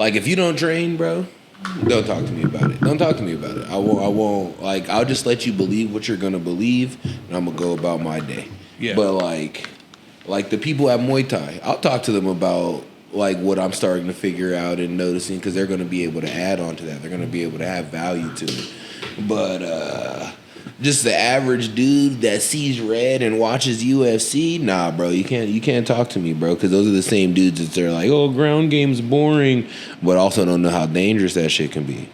Like, if you don't train, bro, don't talk to me about it. Don't talk to me about it. I won't. Like, I'll just let you believe what you're gonna believe, and I'm gonna go about my day. Yeah. But like the people at Muay Thai, I'll talk to them about like what I'm starting to figure out and noticing, because they're gonna be able to add on to that. They're gonna be able to have value to it. But just the average dude that sees red and watches UFC, nah, bro, you can't talk to me, bro, because those are the same dudes that they're like, oh, ground game's boring, but also don't know how dangerous that shit can be.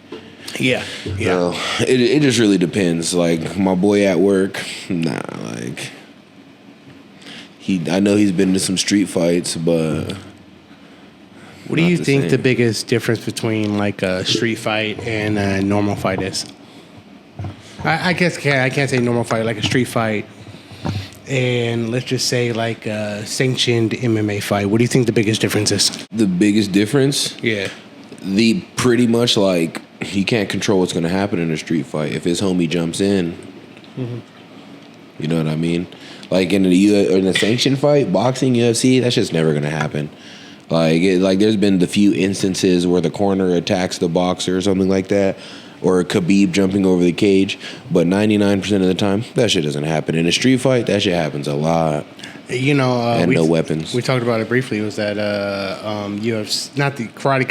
Yeah. So it just really depends. Like, my boy at work, nah, like I know he's been to some street fights, but what do you think the biggest difference between like a street fight and a normal fight is? I guess I can't say normal fight, like a street fight, and let's just say like a sanctioned MMA fight. What do you think the biggest difference is? The biggest difference? Yeah. The pretty much like he can't control what's going to happen in a street fight. If his homie jumps in, you know what I mean? Like in a sanctioned fight, boxing, UFC, that's just never going to happen. Like there's been the few instances where the corner attacks the boxer or something like that, or Khabib jumping over the cage, but 99% of the time, that shit doesn't happen. In a street fight, that shit happens a lot. You know, and no weapons. We talked about it briefly. It was that UFC, not the Karate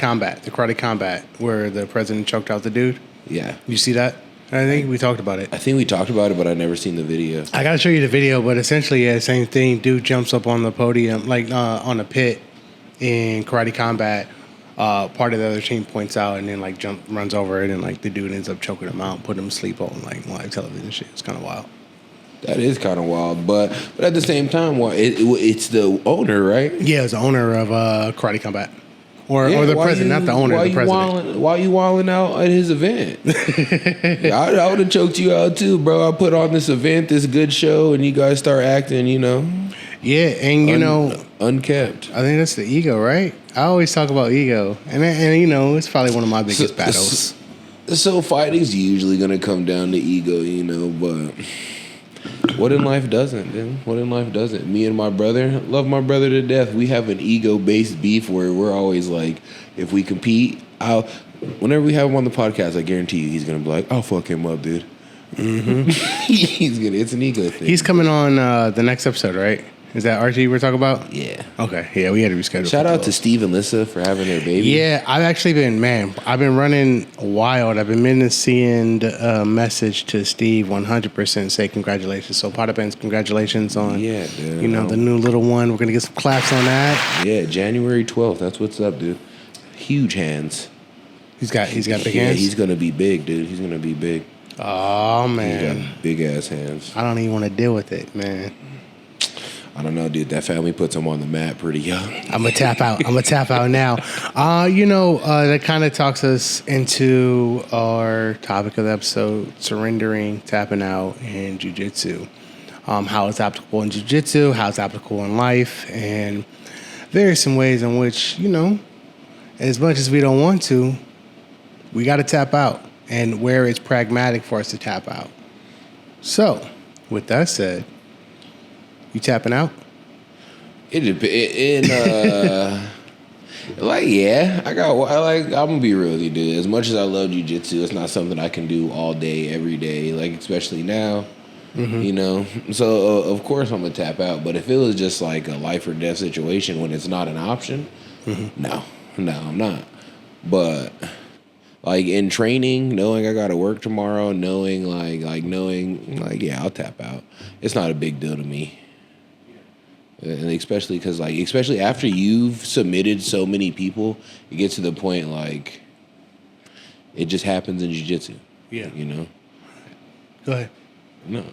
Combat, where the president choked out the dude. Yeah. You see that? I think we talked about it. I think we talked about it, but I've never seen the video. I gotta show you the video, but essentially, yeah, same thing. Dude jumps up on the podium, like on a pit in Karate Combat. Part of the other team points out and then like runs over it, and like the dude ends up choking him out, putting him to sleep on like live television shit. It's kind of wild. That is kind of wild, but at the same time, it's the owner, right? Yeah, it's the owner of Karate Combat, or the president, not the owner, the president. Why you wilding out at his event? I would have choked you out too, bro. I put on this event, this good show, and you guys start acting, you know. Yeah, and you know, unkept. I think that's the ego, right? I always talk about ego, and you know, it's probably one of my biggest battles. So fighting's usually gonna come down to ego, you know, but what in life doesn't, dude? What in life doesn't? Me and my brother, love my brother to death. We have an ego-based beef where we're always like, if we compete, whenever we have him on the podcast, I guarantee you he's gonna be like, I'll fuck him up, dude. Mm-hmm. It's an ego thing. He's coming on the next episode, right? Is that Archie we're talking about? Yeah. Okay. Yeah, we had to reschedule. Shout out to Steve and Lissa for having their baby. Yeah, I've been running wild. I've been seeing a message to Steve 100% say congratulations. So Potterpants, congratulations on the new little one. We're gonna get some claps on that. Yeah, January 12th. That's what's up, dude. Huge hands. He's got big hands. Yeah, he's gonna be big, dude. He's gonna be big. Oh man, he got big ass hands. I don't even want to deal with it, man. I don't know, dude. That family puts him on the map pretty young. I'm gonna tap out. now. That kind of talks us into our topic of the episode: surrendering, tapping out, and Jiu Jitsu. How it's applicable in Jiu Jitsu, how it's applicable in life, and various some ways in which, you know, as much as we don't want to, we got to tap out, and where it's pragmatic for us to tap out. So, with that said. You tapping out? I'm gonna be real with you, dude. As much as I love jiu-jitsu, it's not something I can do all day, every day. Like, especially now, you know. So of course I'm gonna tap out. But if it was just like a life or death situation when it's not an option, no, I'm not. But like in training, knowing I gotta work tomorrow, knowing yeah, I'll tap out. It's not a big deal to me. And especially because, especially after you've submitted so many people, it gets to the point, like, it just happens in jiu-jitsu. Yeah. You know? Go ahead. No.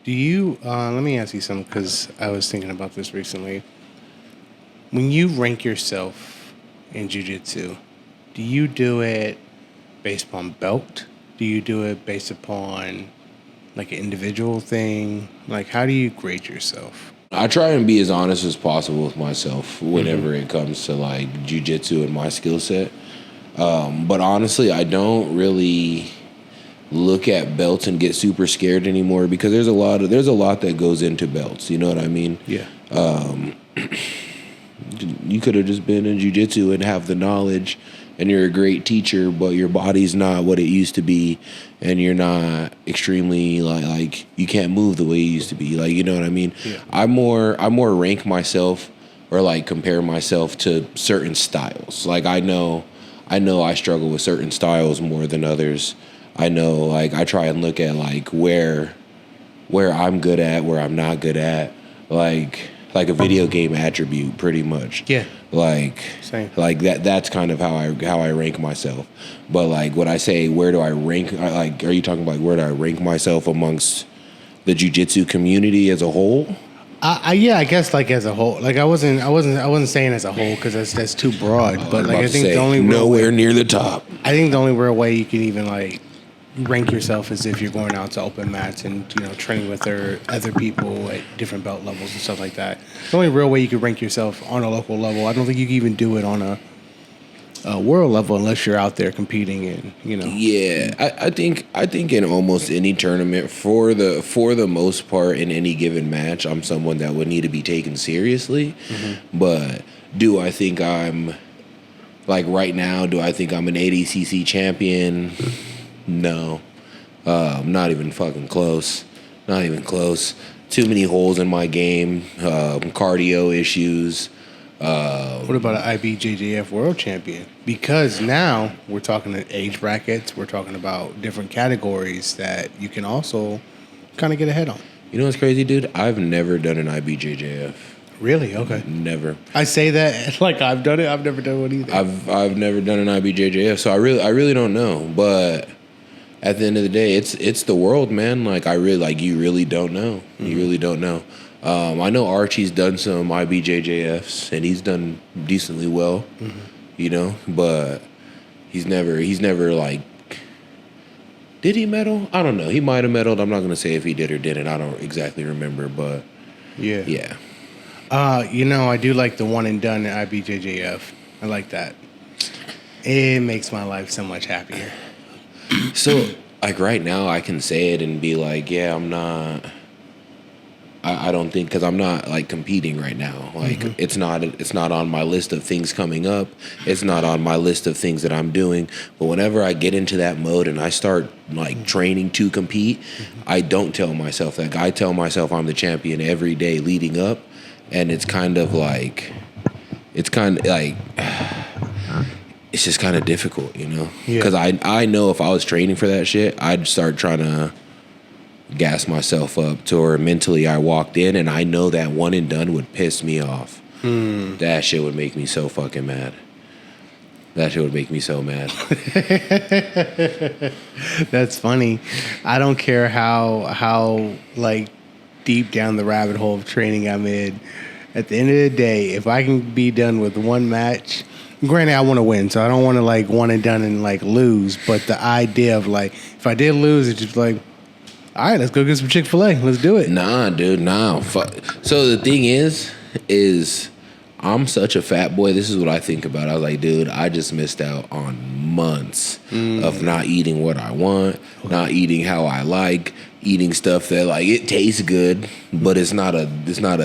Do you, let me ask you something, because I was thinking about this recently. When you rank yourself in jiu-jitsu, do you do it based upon belt? Do you do it based upon, like, an individual thing? Like, how do you grade yourself? I try and be as honest as possible with myself whenever it comes to like jiu-jitsu and my skill set. But honestly, I don't really look at belts and get super scared anymore because there's a lot that goes into belts. You know what I mean? Yeah. You could have just been in jiu-jitsu and have the knowledge and you're a great teacher, but your body's not what it used to be, and you're not extremely like you can't move the way you used to be. Like, you know what I mean? Yeah. I more rank myself or like compare myself to certain styles. Like I know I struggle with certain styles more than others. I know, like, I try and look at like where I'm good at, where I'm not good at, like a video game attribute, pretty much. Yeah. Like, same. Like that's kind of how I rank myself. But like when I say where do I rank, like, are you talking about where do I rank myself amongst the jiu-jitsu community as a whole? Yeah, I guess like as a whole. Like I wasn't saying as a whole because that's too broad. But like I think the only nowhere near the top. I think the only real way you can even like rank yourself is if you're going out to open mats and, you know, training with other people at different belt levels and stuff like that. The only real way you can rank yourself on a local level. I don't think you can even do it on a world level unless you're out there competing and, you know. Yeah, I think in almost any tournament, for the most part, in any given match, I'm someone that would need to be taken seriously. Mm-hmm. But do I think I'm, like right now, do I think I'm an ADCC champion? No, not even fucking close. Not even close. Too many holes in my game. Cardio issues. What about an IBJJF world champion? Because now we're talking age brackets. We're talking about different categories that you can also kind of get ahead on. You know what's crazy, dude? I've never done an IBJJF. Really? Okay. Never. I say that like I've done it. I've never done one either. I've never done an IBJJF, so I really don't know. But at the end of the day, it's the world, man. Like you really don't know. Mm-hmm. You really don't know. I know Archie's done some IBJJFs and he's done decently well, mm-hmm. you know, but he's never like, did he medal? I don't know. He might have medaled. I'm not going to say if he did or didn't. I don't exactly remember, but yeah. You know, I do like the one and done at IBJJF. I like that. It makes my life so much happier. So, like right now, I can say it and be like, yeah, I'm not. I don't think, because I'm not like competing right now. Like mm-hmm. it's not on my list of things coming up. It's not on my list of things that I'm doing. But whenever I get into that mode and I start like training to compete, mm-hmm. I don't tell myself that. I tell myself I'm the champion every day leading up, and it's kind of like, it's just kind of difficult, you know? Because I know if I was training for that shit, I'd start trying to gas myself up to where mentally I walked in and I know that one and done would piss me off. That shit would make me so fucking mad. That shit would make me so mad. That's funny. I don't care how like deep down the rabbit hole of training I'm in. At the end of the day, if I can be done with one match, granted I want to win, so I don't want to like one and done and like lose, but the idea of like if I did lose, it's just like, all right, let's go get some Chick-fil-A. Let's do it. Nah, dude, nah. So the thing is I'm such a fat boy. This is what I think about. I was like, dude, I just missed out on months of not eating what I want, not eating how I like, eating stuff that like it tastes good, but it's not a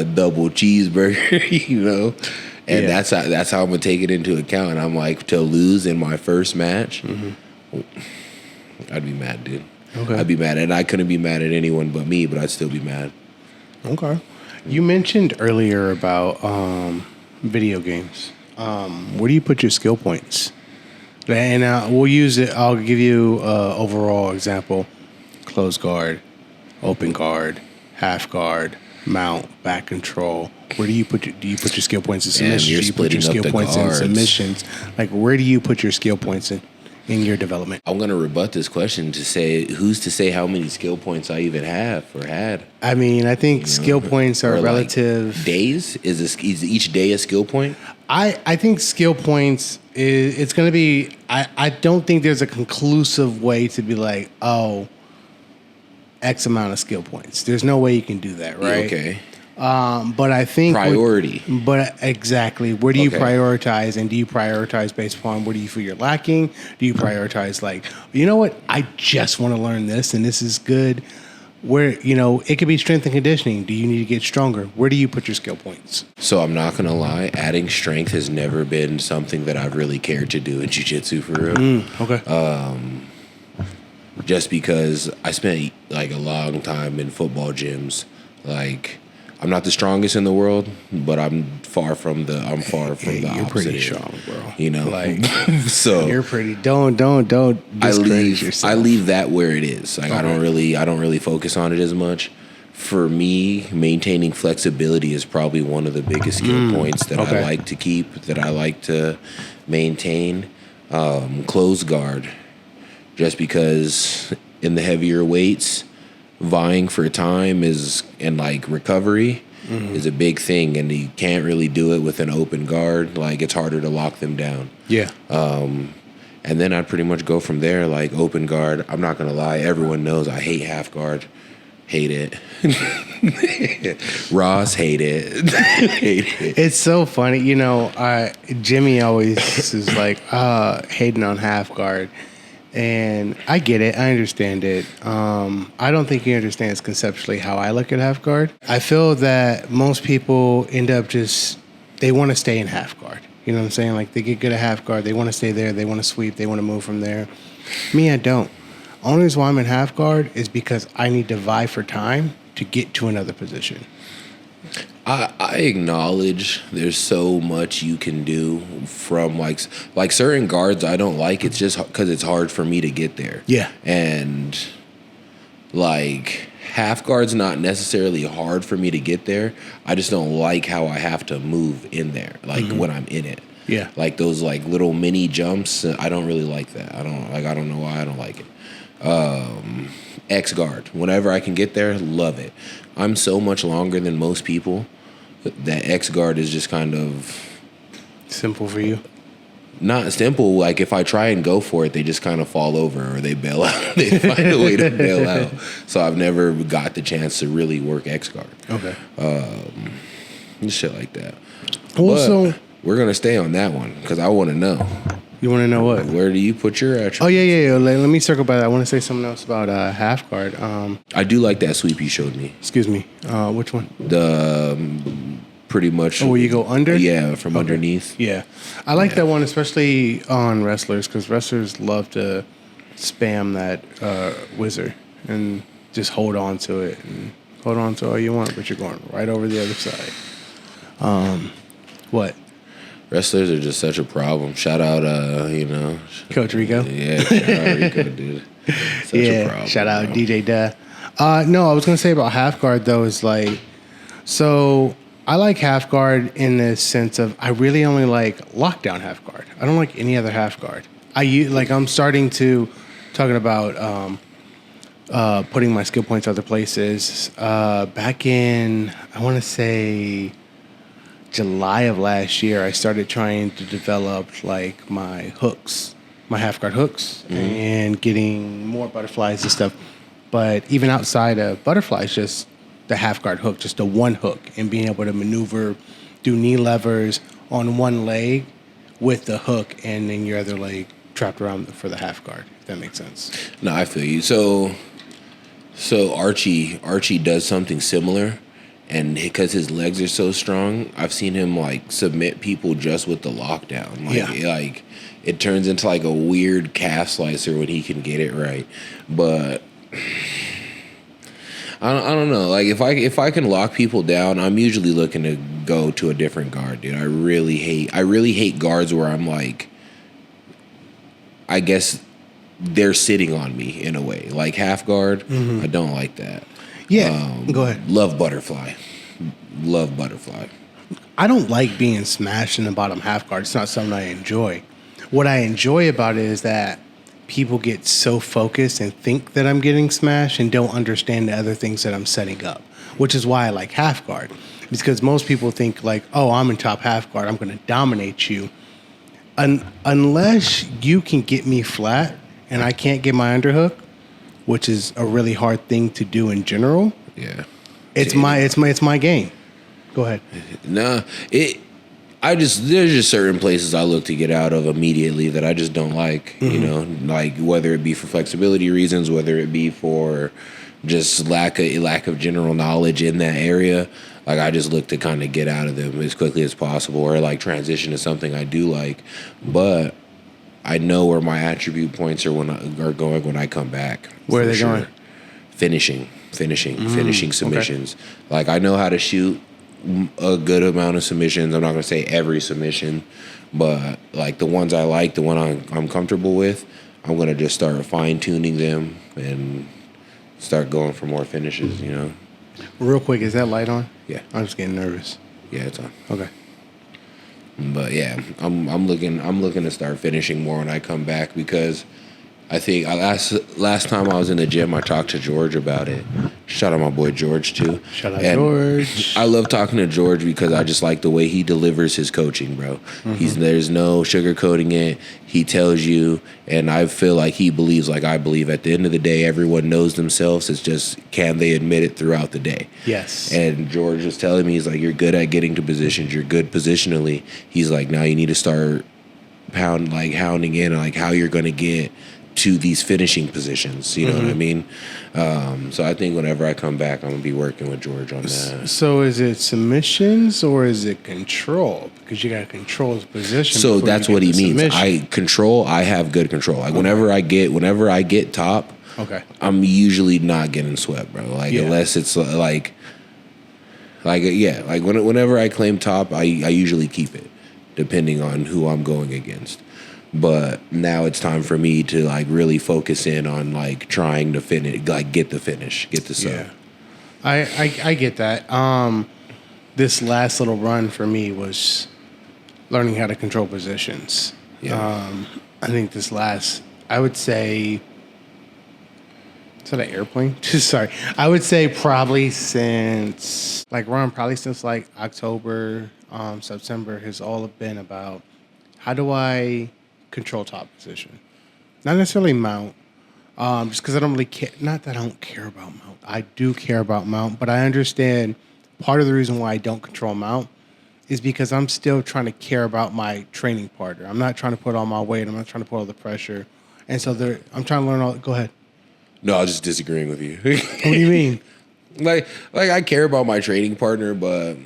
double cheeseburger, you know. And that's how I'm gonna take it into account. And I'm like, to lose in my first match, I'd be mad, dude. Okay. I'd be mad, and I couldn't be mad at anyone but me, but I'd still be mad. Okay. You mentioned earlier about video games. Where do you put your skill points? And we'll use it. I'll give you overall example: close guard, open guard, half guard, mount, back control. Where do you put your skill points in submissions? You're splitting up the guards. Do you put your skill points in submissions? Like, where do you put your skill points in your development? I'm gonna rebut this question to say, who's to say how many skill points I even have or had? I mean, I think skill points are relative. Like days is each day a skill point? I think skill points it's gonna be. I don't think there's a conclusive way to be like, oh, X amount of skill points. There's no way you can do that, right? Okay. But I think priority. But exactly, where do you prioritize, and do you prioritize based upon what do you feel you're lacking? Do you prioritize like, you know what, I just want to learn this, and this is good, Where, you know, it could be strength and conditioning. Do you need to get stronger? Where do you put your skill points? So I'm not gonna lie, adding strength has never been something that I've really cared to do in jiu-jitsu for real. Okay. Just because I spent like a long time in football gyms. Like, I'm not the strongest in the world, but I'm far from the You're opposite pretty end, strong, bro. you know. Like, so you're pretty. Don't discredit yourself. I leave that where it is. Like, Okay. I don't really focus on it as much. For me, maintaining flexibility is probably one of the biggest skill points that okay. I like to keep, that I like to maintain. Close guard, just because in the heavier weights, vying for time and like recovery is a big thing, and you can't really do it with an open guard. Like, it's harder to lock them down. Yeah. And then I'd pretty much go from there. Like, open guard, I'm not gonna lie, everyone knows I hate half guard. Hate it. Ross, hate it. Hate it. It's so funny, you know. Jimmy always is like hating on half guard, and I get it. I understand it. I don't think he understands conceptually how I look at half guard. I feel that most people end up they want to stay in half guard. You know what I'm saying? Like, they get good at half guard, they want to stay there, they want to sweep, they want to move from there. Me, I don't. Only reason why I'm in half guard is because I need to vie for time to get to another position. I acknowledge there's so much you can do from like certain guards I don't like. It's just because it's hard for me to get there. Yeah. And like, half guard's not necessarily hard for me to get there. I just don't like how I have to move in there, like when I'm in it. Yeah. Like those like little mini jumps, I don't really like that. I don't know why I don't like it. X guard, whenever I can get there, love it. I'm so much longer than most people that X guard is just kind of Simple for you. not simple. Like, if I try and go for it, they just kind of fall over or they bail out. They find a way to bail out. So I've never got the chance to really work X guard. Okay. Shit like that. Also, But we're gonna stay on that one because I want to know, you want to know what? where do you put your attributes? Oh, yeah. Let me circle back. I want to say something else about half guard. I do like that sweep you showed me. Excuse me. Which one? The pretty much. Oh, where you go under? Yeah, from underneath. Yeah. I like that one, especially on wrestlers, because wrestlers love to spam that whizzer and just hold on to it and hold on to all you want, but you're going right over the other side. What? Wrestlers are just such a problem. Shout out, Coach Rico? Yeah, shout out Rico, dude. Such a problem. Shout out bro. DJ Duh. No, I was going to say about half guard, though, is like, so I like half guard in the sense of I really only like lockdown half guard. I don't like any other half guard. I'm starting to, talking about putting my skill points other places. Back in, I want to say, July of last year, I started trying to develop like my hooks, my half guard hooks, and getting more butterflies and stuff. But even outside of butterflies, just the half guard hook, just the one hook, and being able to maneuver, do knee levers on one leg with the hook, and then your other leg trapped around for the half guard. If that makes sense. No, I feel you. So Archie does something similar. And because his legs are so strong, I've seen him like submit people just with the lockdown. Like it turns into like a weird calf slicer when he can get it right. But I don't know. Like if I can lock people down, I'm usually looking to go to a different guard, dude. I really hate guards where I'm like, I guess they're sitting on me in a way. Like half guard, I don't like that. Yeah, go ahead. Love butterfly. I don't like being smashed in the bottom half guard. It's not something I enjoy. What I enjoy about it is that people get so focused and think that I'm getting smashed and don't understand the other things that I'm setting up, which is why I like half guard. Because most people think like, oh, I'm in top half guard, I'm going to dominate you. Unless you can get me flat and I can't get my underhook, which is a really hard thing to do in general. Yeah. It's my game. Go ahead. Nah, there's just certain places I look to get out of immediately that I just don't like, you know, like whether it be for flexibility reasons, whether it be for just lack of general knowledge in that area. Like I just look to kind of get out of them as quickly as possible, or like transition to something I do like. But I know where my attribute points are going when I come back. Where are they going? Finishing submissions. Okay. Like I know how to shoot a good amount of submissions. I'm not gonna say every submission, but like the ones I like, the one I'm comfortable with, I'm gonna just start fine tuning them and start going for more finishes. You know. Real quick, is that light on? Yeah. I'm just getting nervous. Yeah, it's on. Okay. But yeah, I'm looking to start finishing more when I come back, because I think last time I was in the gym, I talked to George about it. Shout out my boy George too. Shout out George. I love talking to George because I just like the way he delivers his coaching, bro. Mm-hmm. There's no sugarcoating it. He tells you, and I feel like he believes like I believe. At the end of the day, everyone knows themselves. It's just, can they admit it throughout the day? Yes. And George was telling me, he's like, you're good at getting to positions. You're good positionally. He's like, now you need to start hounding in like how you're going to get to these finishing positions, you know what I mean? So I think whenever I come back, I'm going to be working with George on that. So is it submissions or is it control? Because you got to control his position. So that's what he means. I have good control. Like whenever I get top, okay, I'm usually not getting swept, bro. Like unless it's whenever I claim top, I usually keep it, depending on who I'm going against. But now it's time for me to like really focus in on like trying to finish, like get the sub. Yeah, I get that. This last little run for me was learning how to control positions. Yeah. I think I would say, is that an airplane? Sorry. I would say probably since like October, September has all been about how do I control top position. Not necessarily mount, just because I don't really care. Not that I don't care about mount. I do care about mount, but I understand part of the reason why I don't control mount is because I'm still trying to care about my training partner. I'm not trying to put all my weight. I'm not trying to put all the pressure. And so I'm trying to learn all. Go ahead. No, I was just disagreeing with you. What do you mean? Like I care about my training partner, but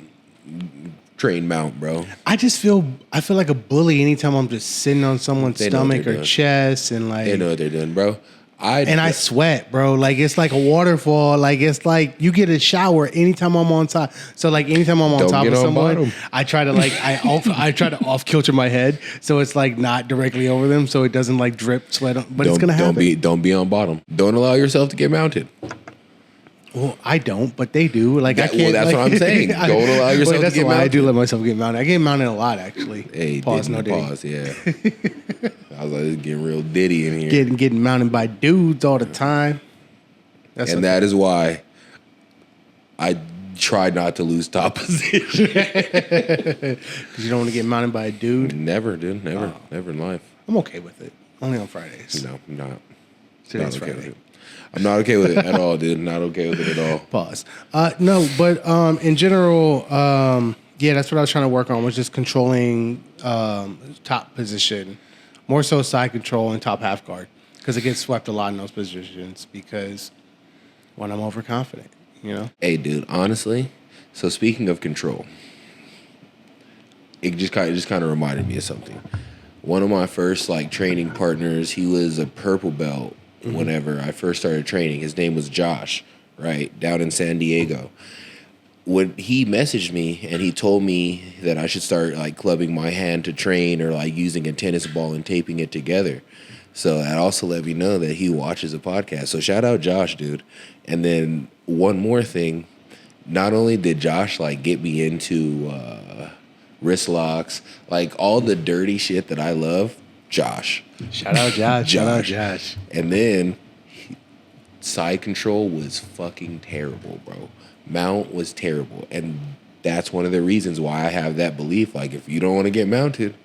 train mount, bro. I feel like a bully anytime I'm just sitting on someone's stomach or chest, and like they know what they're doing, bro. I sweat, bro. Like it's like a waterfall. Like it's like you get a shower anytime I'm on top. So like anytime I'm on top of someone, I try to like I try to off kilter my head so it's like not directly over them, so it doesn't like drip sweat. But it's gonna happen. Don't be on bottom. Don't allow yourself to get mounted. Well, I don't, but they do. Like I can't. Well, that's what I'm saying. Don't allow yourself to get mounted. I do let myself get mounted. I get mounted a lot, actually. Hey, pause. Yeah. I was like, it's getting real ditty in here. Getting mounted by dudes all the time. That is why I try not to lose top position. Because you don't want to get mounted by a dude. Never, dude. Never in life. I'm okay with it. Only on Fridays. No, I'm not. Today's Friday. I'm not okay with it at all, dude. Not okay with it at all. Pause. No, but in general, that's what I was trying to work on, was just controlling top position. More so side control and top half guard. Because it gets swept a lot in those positions because when I'm overconfident, you know? Hey, dude, honestly, so speaking of control, it just kind of reminded me of something. One of my first like training partners, he was a purple belt. Whenever I first started training, his name was Josh, right, down in San Diego. When he messaged me and he told me that I should start like clubbing my hand to train, or like using a tennis ball and taping it together. So that also let me know that he watches a podcast. So shout out Josh, dude. And then one more thing, not only did Josh like get me into wrist locks, like all the dirty shit that I love, Josh. Shout out Josh. Shout out Josh. And then side control was fucking terrible, bro. Mount was terrible. And that's one of the reasons why I have that belief. Like, if you don't want to get mounted,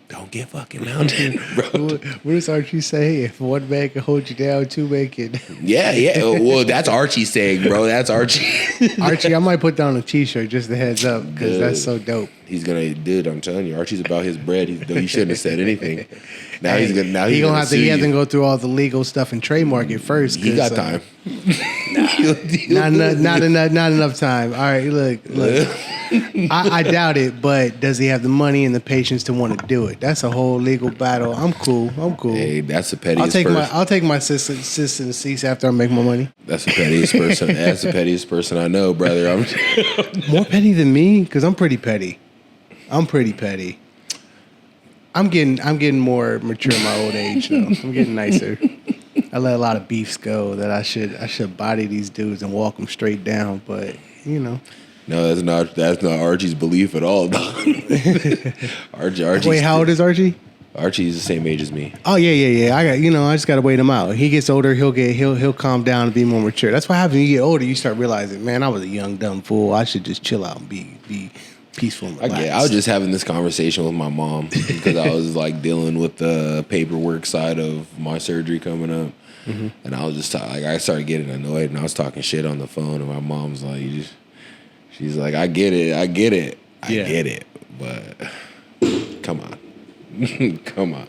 don't get fucking mounted, bro. What does Archie say? If one man can hold you down, two men can. Yeah. Well, that's Archie's saying, bro. That's Archie. Archie, I might put down a T-shirt, just a heads up, because that's so dope. He's gonna, dude. I'm telling you, Archie's about his bread. He shouldn't have said anything. Now he's good. Now he he's gonna gonna have to. sue He has to you. go through all the legal stuff and trademark it first. He got time. Not enough time. All right, look. I doubt it, but does he have the money and the patience to want to do it? That's a whole legal battle. I'm cool. Hey, that's the pettiest I'll take my sister in the seats after I make my money. That's the pettiest person. That's the pettiest person I know, brother. More petty than me? Because I'm pretty petty. I'm getting more mature in my old age, though. I'm getting nicer. I let a lot of beefs go that I should body these dudes and walk them straight down, but you know. No, that's not Archie's belief at all. Archie. Wait, how old is Archie? Archie's the same age as me. Oh yeah. I just gotta wait him out. He gets older, he'll calm down and be more mature. That's what happens when you get older. You start realizing, man, I was a young dumb fool. I should just chill out and be peaceful and relaxed. I was just having this conversation with my mom because I was like dealing with the paperwork side of my surgery coming up, and I was just I started getting annoyed, and I was talking shit on the phone, and my mom's like, she's like, I get it, but come on. Come on.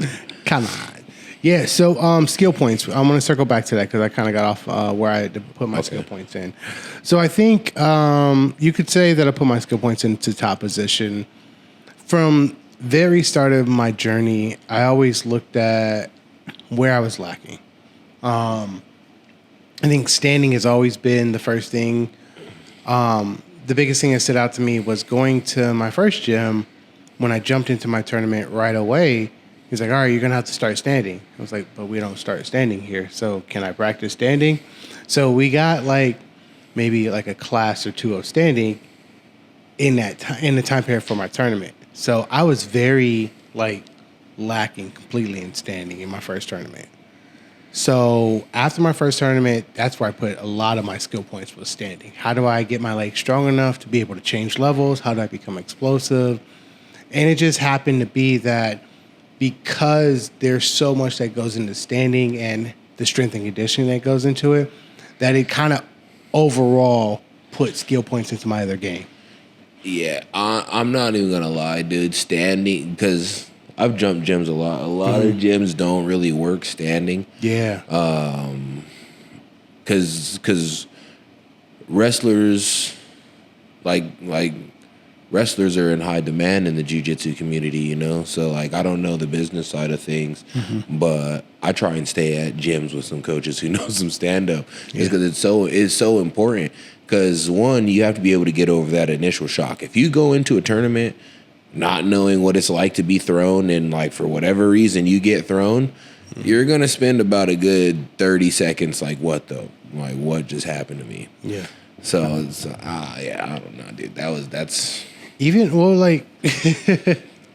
Yeah, so skill points. I'm going to circle back to that because I kind of got off where I had to put my skill points in. So I think you could say that I put my skill points into top position. From very start of my journey, I always looked at where I was lacking. I think standing has always been the first thing. The biggest thing that stood out to me was going to my first gym. When I jumped into my tournament right away, he's like, all right, you're going to have to start standing. I was like, but we don't start standing here. So can I practice standing? So we got maybe a class or two of standing in the time period for my tournament. So I was very lacking completely in standing in my first tournament. So after my first tournament, that's where I put a lot of my skill points was standing. How do I get my legs strong enough to be able to change levels? How do I become explosive? And it just happened to be that because there's so much that goes into standing and the strength and conditioning that goes into it, that it kind of overall put skill points into my other game. Yeah, I'm not even going to lie, dude. Standing, because I've jumped gyms a lot. A lot of gyms don't really work standing. Yeah. Because wrestlers, wrestlers are in high demand in the jiu-jitsu community, you know? So, I don't know the business side of things, but I try and stay at gyms with some coaches who know some stand-up. Just because it's so important. Because, one, you have to be able to get over that initial shock. If you go into a tournament not knowing what it's like to be thrown and, for whatever reason you get thrown, you're going to spend about a good 30 seconds what, though? What just happened to me? Yeah. So, I don't know, dude. That's... Even,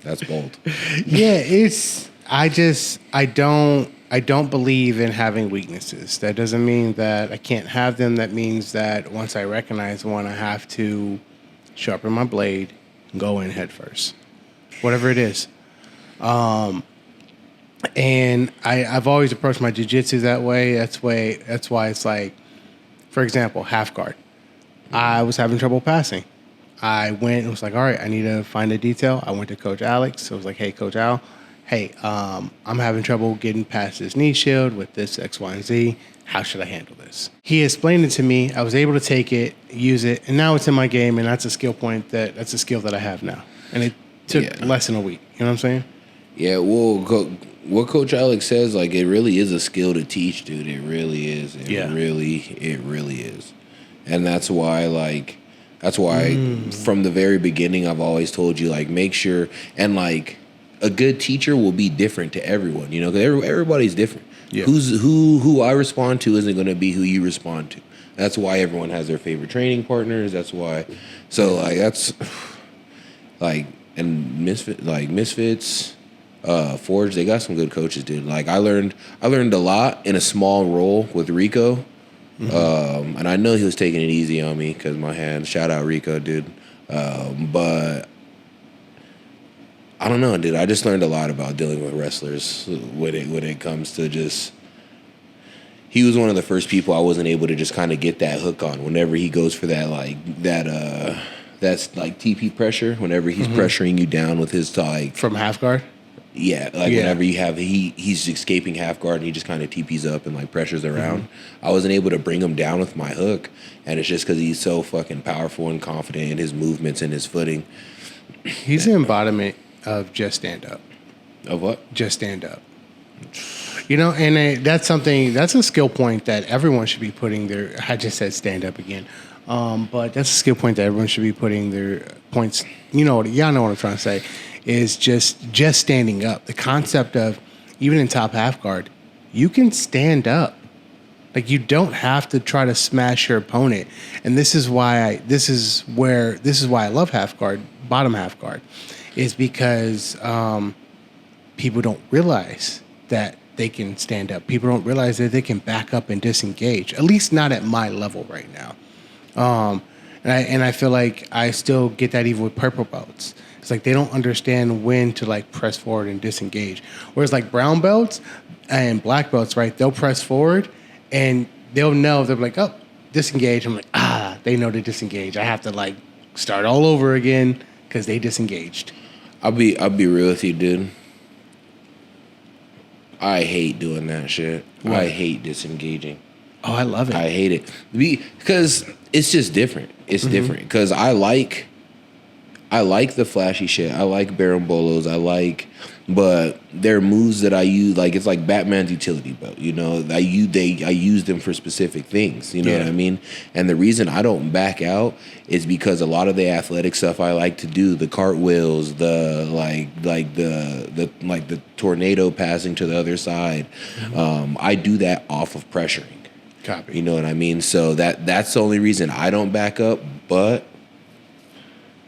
that's bold. Yeah, I don't believe in having weaknesses. That doesn't mean that I can't have them. That means that once I recognize one, I have to sharpen my blade and go in head first, whatever it is. And I've always approached my jiu-jitsu that way. That's why it's for example, half guard. I was having trouble passing. I went and was all right, I need to find a detail. I went to Coach Alex. I was like, hey, Coach Al, I'm having trouble getting past this knee shield with this X, Y, and Z. How should I handle this? He explained it to me. I was able to take it, use it, and now it's in my game, and that's a skill that's a skill that I have now. And it took less than a week. You know what I'm saying? Yeah, well, what Coach Alex says, it really is a skill to teach, dude. It really is. It really is. And that's why, from the very beginning, I've always told you, make sure, and a good teacher will be different to everyone, you know, because everybody's different. Yeah. Who I respond to isn't going to be who you respond to. That's why everyone has their favorite training partners. That's why. So that's and Misfits, Forge, they got some good coaches, dude. I learned a lot in a small role with Rico. And I know he was taking it easy on me because my hand. Shout out Rico, dude. But I don't know, dude. I just learned a lot about dealing with wrestlers when it comes to just. He was one of the first people I wasn't able to just kind of get that hook on. Whenever he goes for that that's TP pressure. Whenever he's pressuring you down with his from half guard. Yeah, like whenever you have he's escaping half guard and he just kind of TPs up and like pressures around. I wasn't able to bring him down with my hook, and it's just because he's so fucking powerful and confident in his movements and his footing. He's an embodiment of just stand up. Of what? Just stand up. You know, and that's a skill point that everyone should be putting their. I just said stand up again, but that's a skill point that everyone should be putting their points. Y'all know what I'm trying to say. Is just standing up. The concept of even in top half guard, you can stand up. Like you don't have to try to smash your opponent. And this is why I love half guard, bottom half guard, is because people don't realize that they can stand up. People don't realize that they can back up and disengage. At least not at my level right now. And I feel like I still get that even with purple belts. It's like they don't understand when to like press forward and disengage. Whereas like brown belts and black belts, right? They'll press forward and they'll know. They'll be like, oh, disengage. I'm like, they know to disengage. I have to like start all over again because they disengaged. I'll be real with you, dude. I hate doing that shit. What? I hate disengaging. Oh, I love it. I hate it because it's just different. It's different because I like the flashy shit. I like Barambolos. But there are moves that I use. Like it's like Batman's utility belt. You know, I use them for specific things. You know what I mean? And the reason I don't back out is because a lot of the athletic stuff I like to do, the cartwheels, the the tornado passing to the other side, I do that off of pressuring. Copy. You know what I mean? So that's the only reason I don't back up. But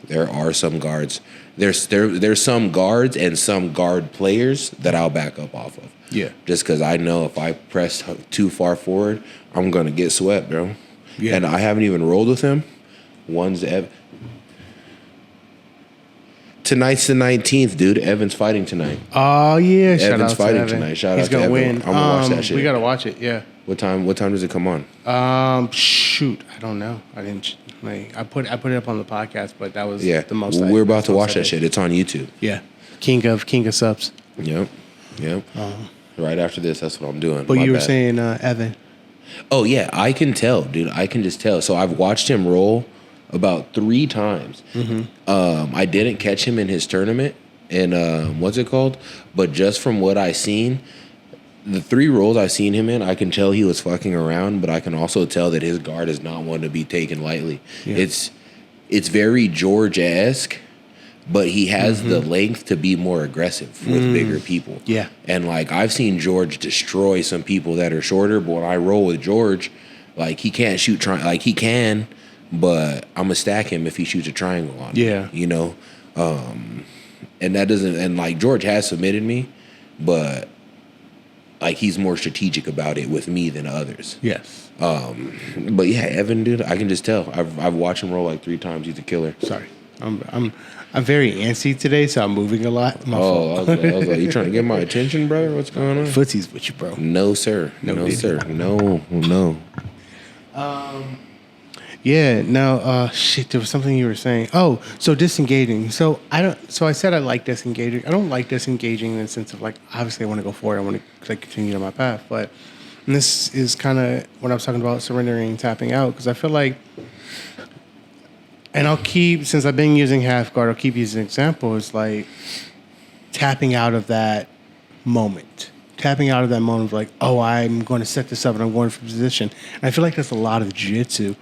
there are some guards. There's some guards and some guard players that I'll back up off of. Yeah. Just because I know if I press too far forward, I'm gonna get swept, bro. Yeah. And I haven't even rolled with him. Tonight's the 19th, dude. Evan's fighting tonight. Oh yeah, Evan's fighting tonight. Shout out to Evan. Win. I'm gonna watch that shit. We gotta watch it. Yeah. What time does it come on? Shoot, I don't know. I didn't. I put it up on the podcast, but that was the most. Well, we're about to watch that shit. It's on YouTube. Yeah, King of subs. Yep. Right after this, that's what I'm doing. But you were saying Evan. Oh yeah, I can tell, dude. I can just tell. So I've watched him roll about 3 times. I didn't catch him in his tournament, and what's it called? But just from what I seen, the 3 rolls I've seen him in, I can tell he was fucking around, but I can also tell that his guard is not one to be taken lightly. Yeah. It's very George-esque, but he has the length to be more aggressive with bigger people. Yeah. And like I've seen George destroy some people that are shorter, but when I roll with George, like he can't shoot like he can, but I'm gonna stack him if he shoots a triangle on me. Yeah. You know? And that doesn't, and like George has submitted me, but like he's more strategic about it with me than others. Yes. But yeah, Evan, dude, I can just tell. I've watched him roll like 3 times. He's a killer. Sorry, I'm very antsy today, so I'm moving a lot. I was like, you trying to get my attention, brother? What's going on? Footsie's with you, bro. No, sir. No, sir. No. Yeah, no, shit, there was something you were saying. Oh, so disengaging. So I said I like disengaging. I don't like disengaging in the sense of like, obviously I want to go forward. I want to like continue on my path. But this is kind of what I was talking about, surrendering, tapping out. Because I feel like, and since I've been using half guard, I'll keep using an example. It's like tapping out of that moment. Tapping out of that moment of like, oh, I'm going to set this up and I'm going for position. And I feel like that's a lot of jiu-jitsu.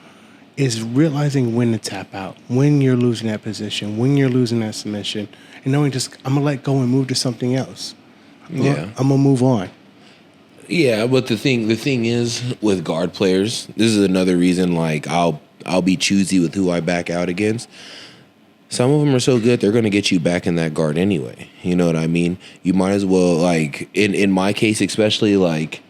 Is realizing when to tap out, when you're losing that position, when you're losing that submission, and knowing just I'm gonna let go and move to something else. I'm gonna move on. Yeah, but the thing is with guard players, this is another reason like I'll be choosy with who I back out against. Some of them are so good they're gonna get you back in that guard anyway. You know what I mean? You might as well like in my case especially like.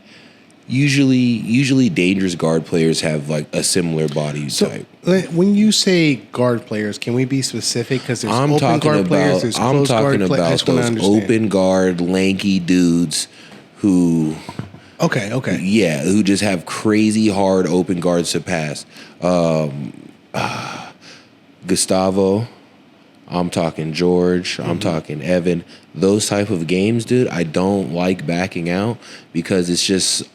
Usually dangerous guard players have like a similar body type. When you say guard players, can we be specific? Because there's open guard players, there's closed guard players. I'm talking about those open guard, lanky dudes who... Okay. Yeah, who just have crazy hard open guards to pass. Gustavo, I'm talking George. I'm talking Evan. Those type of games, dude, I don't like backing out because it's just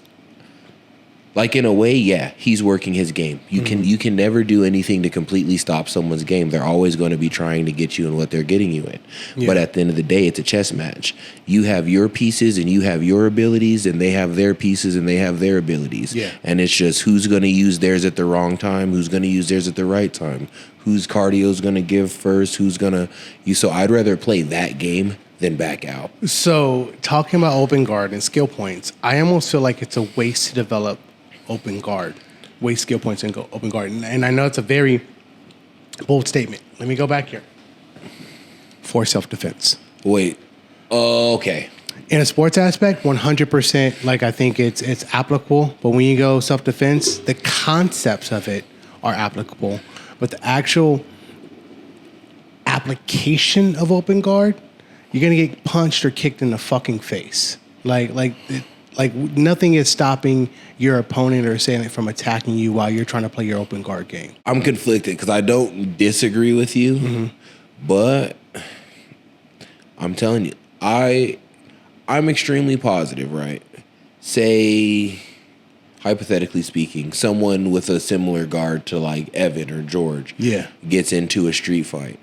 like, in a way, yeah, he's working his game. You can never do anything to completely stop someone's game. They're always going to be trying to get you in what they're getting you in. Yeah. But at the end of the day, it's a chess match. You have your pieces and you have your abilities, and they have their pieces and they have their abilities. Yeah. And it's just who's going to use theirs at the wrong time, who's going to use theirs at the right time, whose cardio is going to give first, who's going to use. So I'd rather play that game than back out. So talking about open guard and skill points, I almost feel like it's a waste to develop open guard, waste skill points and go open guard. And I know it's a very bold statement. Let me go back here. For self-defense. Wait. Okay. In a sports aspect, 100%, like, I think it's applicable. But when you go self-defense, the concepts of it are applicable. But the actual application of open guard, you're going to get punched or kicked in the fucking face. Like nothing is stopping your opponent or assailant from attacking you while you're trying to play your open guard game. I'm conflicted because I don't disagree with you, but I'm telling you, I'm extremely positive, right? Say, hypothetically speaking, someone with a similar guard to like Evan or George gets into a street fight.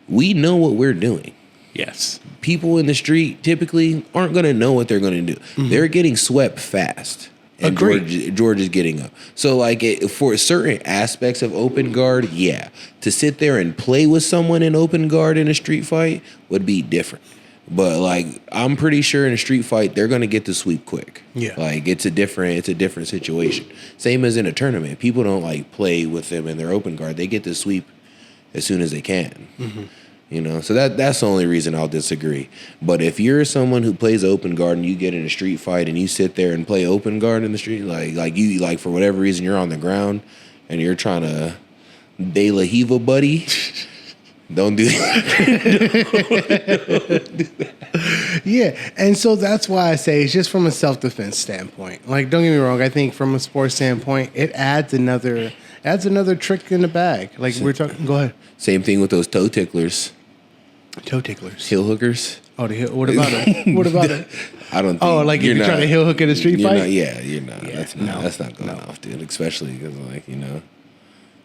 We know what we're doing. Yes. People in the street typically aren't going to know what they're going to do. They're getting swept fast. And George is getting up. So, like, for certain aspects of open guard, yeah. To sit there and play with someone in open guard in a street fight would be different. But, like, I'm pretty sure in a street fight, they're going to get the sweep quick. Yeah. Like, it's a different situation. Same as in a tournament. People don't, like, play with them in their open guard. They get the sweep as soon as they can. You know, so that's the only reason I'll disagree. But if you're someone who plays open guard and you get in a street fight and you sit there and play open guard in the street, like for whatever reason you're on the ground and you're trying to De La Hiva buddy, don't do that. Yeah, and so that's why I say it's just from a self-defense standpoint. Like, don't get me wrong, I think from a sports standpoint, it adds another trick in the bag. Like, we're talking. Go ahead. Same thing with those toe ticklers. Toe ticklers. Heel hookers. Oh, what about it? What about it? I don't think. Oh, like if you're trying to heel hook in a street fight? You're not. Yeah, that's not going off, dude. Especially because, like, you know,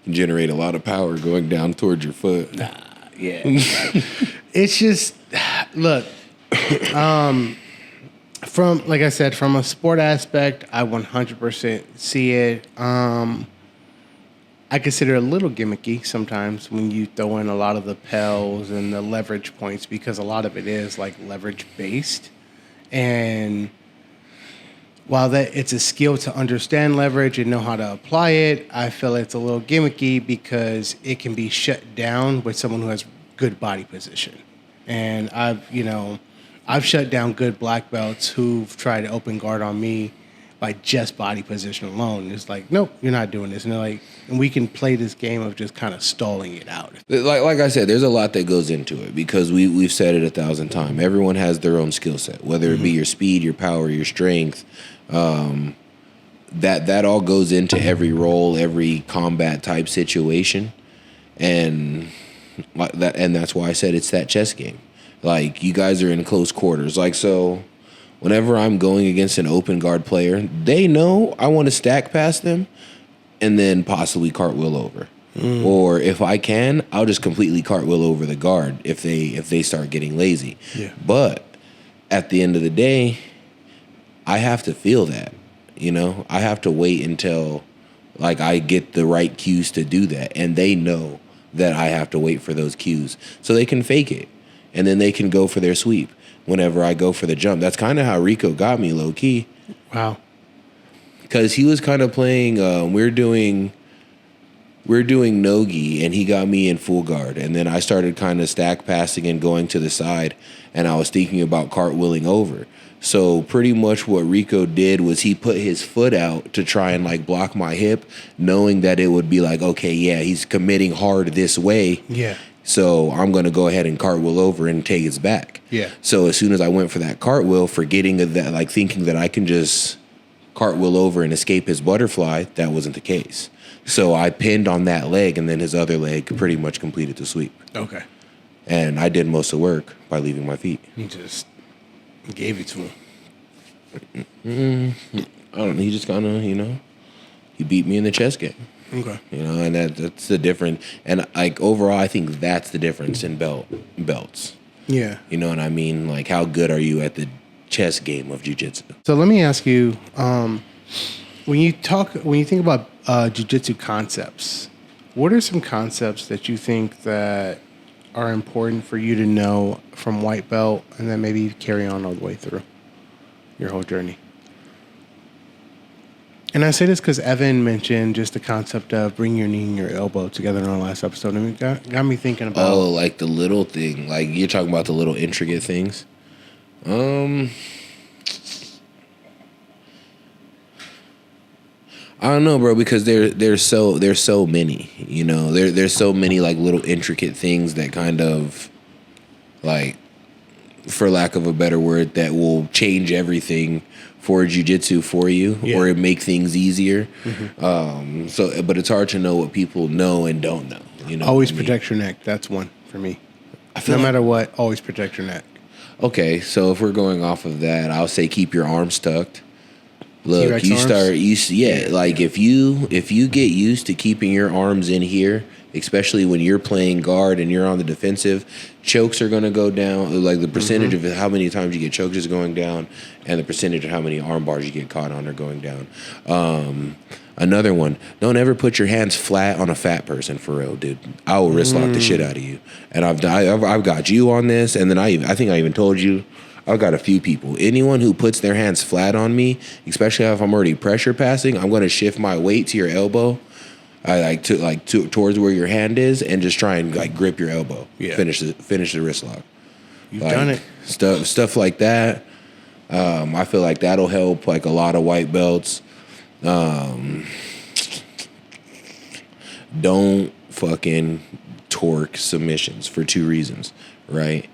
you generate a lot of power going down towards your foot. Nah, yeah. It's just, look, from, like I said, from a sport aspect, I 100% see it. I consider it a little gimmicky sometimes when you throw in a lot of the pels and the leverage points, because a lot of it is like leverage based. And while that it's a skill to understand leverage and know how to apply it, I feel it's a little gimmicky because it can be shut down with someone who has good body position. And I've shut down good black belts who've tried to open guard on me by just body position alone. It's like, nope, you're not doing this. And they're like, and we can play this game of just kind of stalling it out. Like I said, there's a lot that goes into it because we've said it 1,000 times. Everyone has their own skill set, whether it be your speed, your power, your strength. That all goes into every role, every combat type situation, and that's why I said it's that chess game. Like, you guys are in close quarters. Like, so whenever I'm going against an open guard player, they know I want to stack past them and then possibly cartwheel over. Or if I can, I'll just completely cartwheel over the guard if they start getting lazy. Yeah. But at the end of the day, I have to feel that. You know, I have to wait until, like, I get the right cues to do that, and they know that I have to wait for those cues so they can fake it, and then they can go for their sweep whenever I go for the jump. That's kind of how Rico got me, low key. Wow. Because he was kind of playing. We're doing no-gi, and he got me in full guard, and then I started kind of stack passing and going to the side, and I was thinking about cartwheeling over. So pretty much what Rico did was he put his foot out to try and, like, block my hip, knowing that it would be like, okay, yeah, he's committing hard this way. Yeah. So I'm going to go ahead and cartwheel over and take his back. Yeah. So as soon as I went for that cartwheel, forgetting of that, like thinking that I can just cartwheel over and escape his butterfly, that wasn't the case. So I pinned on that leg, and then his other leg pretty much completed the sweep. Okay. And I did most of the work by leaving my feet. He just gave it to him. I don't know. He just kind of, he beat me in the chess game. Okay. And that's the difference. And like overall, I think that's the difference in belts. Yeah. You know what I mean? Like, how good are you at the chess game of jiu-jitsu? So let me ask you, when you think about jiu-jitsu concepts, what are some concepts that you think that are important for you to know from white belt and then maybe carry on all the way through your whole journey? And I say this because Evan mentioned just the concept of bring your knee and your elbow together in our last episode. And it got me thinking about... Oh, like the little thing. Like, you're talking about the little intricate things? I don't know, bro, because there's so many, there's so many like little intricate things that kind of, like, for lack of a better word, that will change everything for jiu-jitsu for you, or make things easier. Mm-hmm. But it's hard to know what people know and don't know. Always protect your neck. That's one for me. No matter what, always protect your neck. Okay, so if we're going off of that, I'll say keep your arms tucked. Look, T-Rex you arms? If you get used to keeping your arms in here, especially when you're playing guard and you're on the defensive, chokes are going to go down. Like the percentage of how many times you get choked is going down, and the percentage of how many arm bars you get caught on are going down. Another one, don't ever put your hands flat on a fat person, for real, dude. I will wrist lock the shit out of you. And I've got you on this, and then I think I even told you, I've got a few people. Anyone who puts their hands flat on me, especially if I'm already pressure passing, I'm going to shift my weight to your elbow. I towards where your hand is, and just try and like grip your elbow. Yeah. Finish the wrist lock. You've done it. Stuff like that. I feel like that'll help like a lot of white belts. Don't fucking torque submissions for two reasons, right?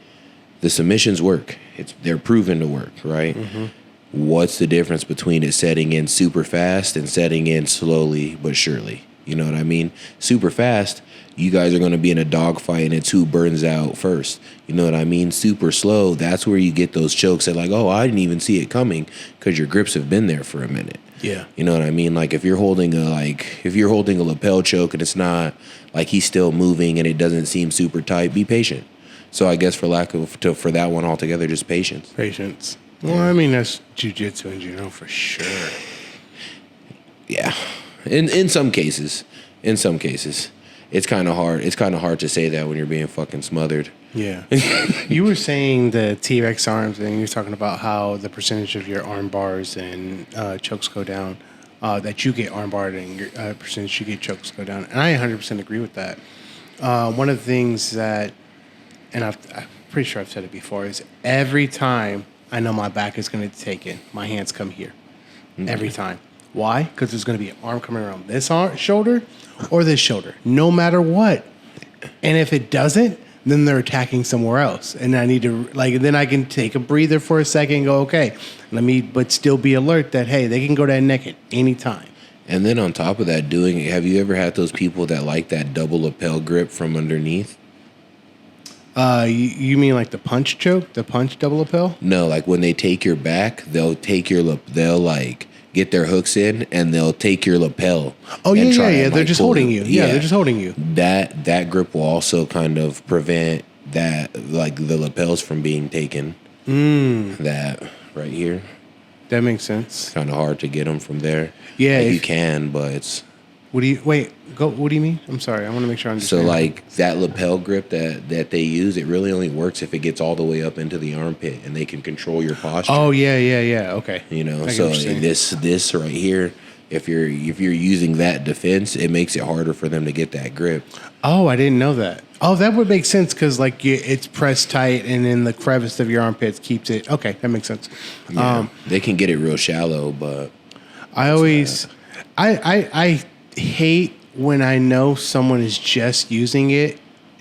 The submissions work. They're proven to work, right? Mm-hmm. What's the difference between it setting in super fast and setting in slowly but surely? You know what I mean? Super fast, you guys are going to be in a dogfight and it's who burns out first. You know what I mean? Super slow, that's where you get those chokes that like, oh, I didn't even see it coming because your grips have been there for a minute. Yeah. You know what I mean? Like if you're holding a lapel choke and it's not like he's still moving and it doesn't seem super tight, be patient. So I guess for that one altogether, just patience. Patience. Well, I mean, that's jiu-jitsu in general for sure. Yeah. In some cases, it's kind of hard. It's kind of hard to say that when you're being fucking smothered. Yeah. You were saying the T-Rex arms, and you were talking about how the percentage of your arm bars and chokes go down, that you get arm barred and your percentage you get chokes go down. And I 100% agree with that. One of the things that, and I'm pretty sure I've said it before, is every time I know my back is going to take it, my hands come here. Mm-hmm. Every time. Why? Because there's going to be an arm coming around this shoulder or this shoulder, no matter what. And if it doesn't, then they're attacking somewhere else. And I need to, then I can take a breather for a second and go, okay, but still be alert that, hey, they can go that neck at any time. And then on top of that, have you ever had those people that like that double lapel grip from underneath? You mean like the punch choke, the punch double lapel? No, like when they take your back, they'll get their hooks in and they'll take your lapel. Oh yeah. They're just holding you. Yeah, they're just holding you. That grip will also kind of prevent that, like the lapels from being taken. That right here. That makes sense. It's kind of hard to get them from there. Yeah, you can, but it's. What do you mean? I'm sorry. I want to make sure I understand. So like that lapel grip that they use, it really only works if it gets all the way up into the armpit and they can control your posture. Oh yeah. Okay. So this right here, if you're using that defense, it makes it harder for them to get that grip. Oh, I didn't know that. Oh, that would make sense because it's pressed tight and then the crevice of your armpits keeps it. Okay, that makes sense. Yeah, they can get it real shallow, but I hate when I know someone is just using it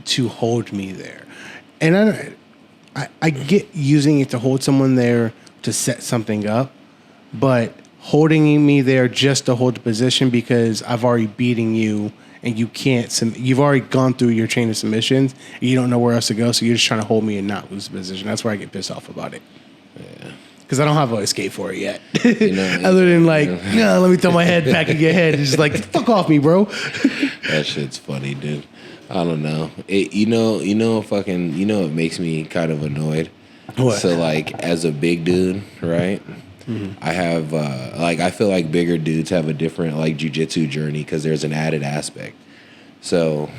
to hold me there. And I get using it to hold someone there to set something up, but holding me there just to hold the position because I've already beaten you and you can't. You've already gone through your chain of submissions. And you don't know where else to go, so you're just trying to hold me and not lose the position. That's where I get pissed off about it. Yeah. Because I don't have an escape for it yet. Other than like, no, let me throw my head back in your head. It's just like, fuck off me, bro. That shit's funny, dude. I don't know. It makes me kind of annoyed. What? So like, as a big dude, right? Mm-hmm. I have I feel like bigger dudes have a different like jiu-jitsu journey because there's an added aspect. So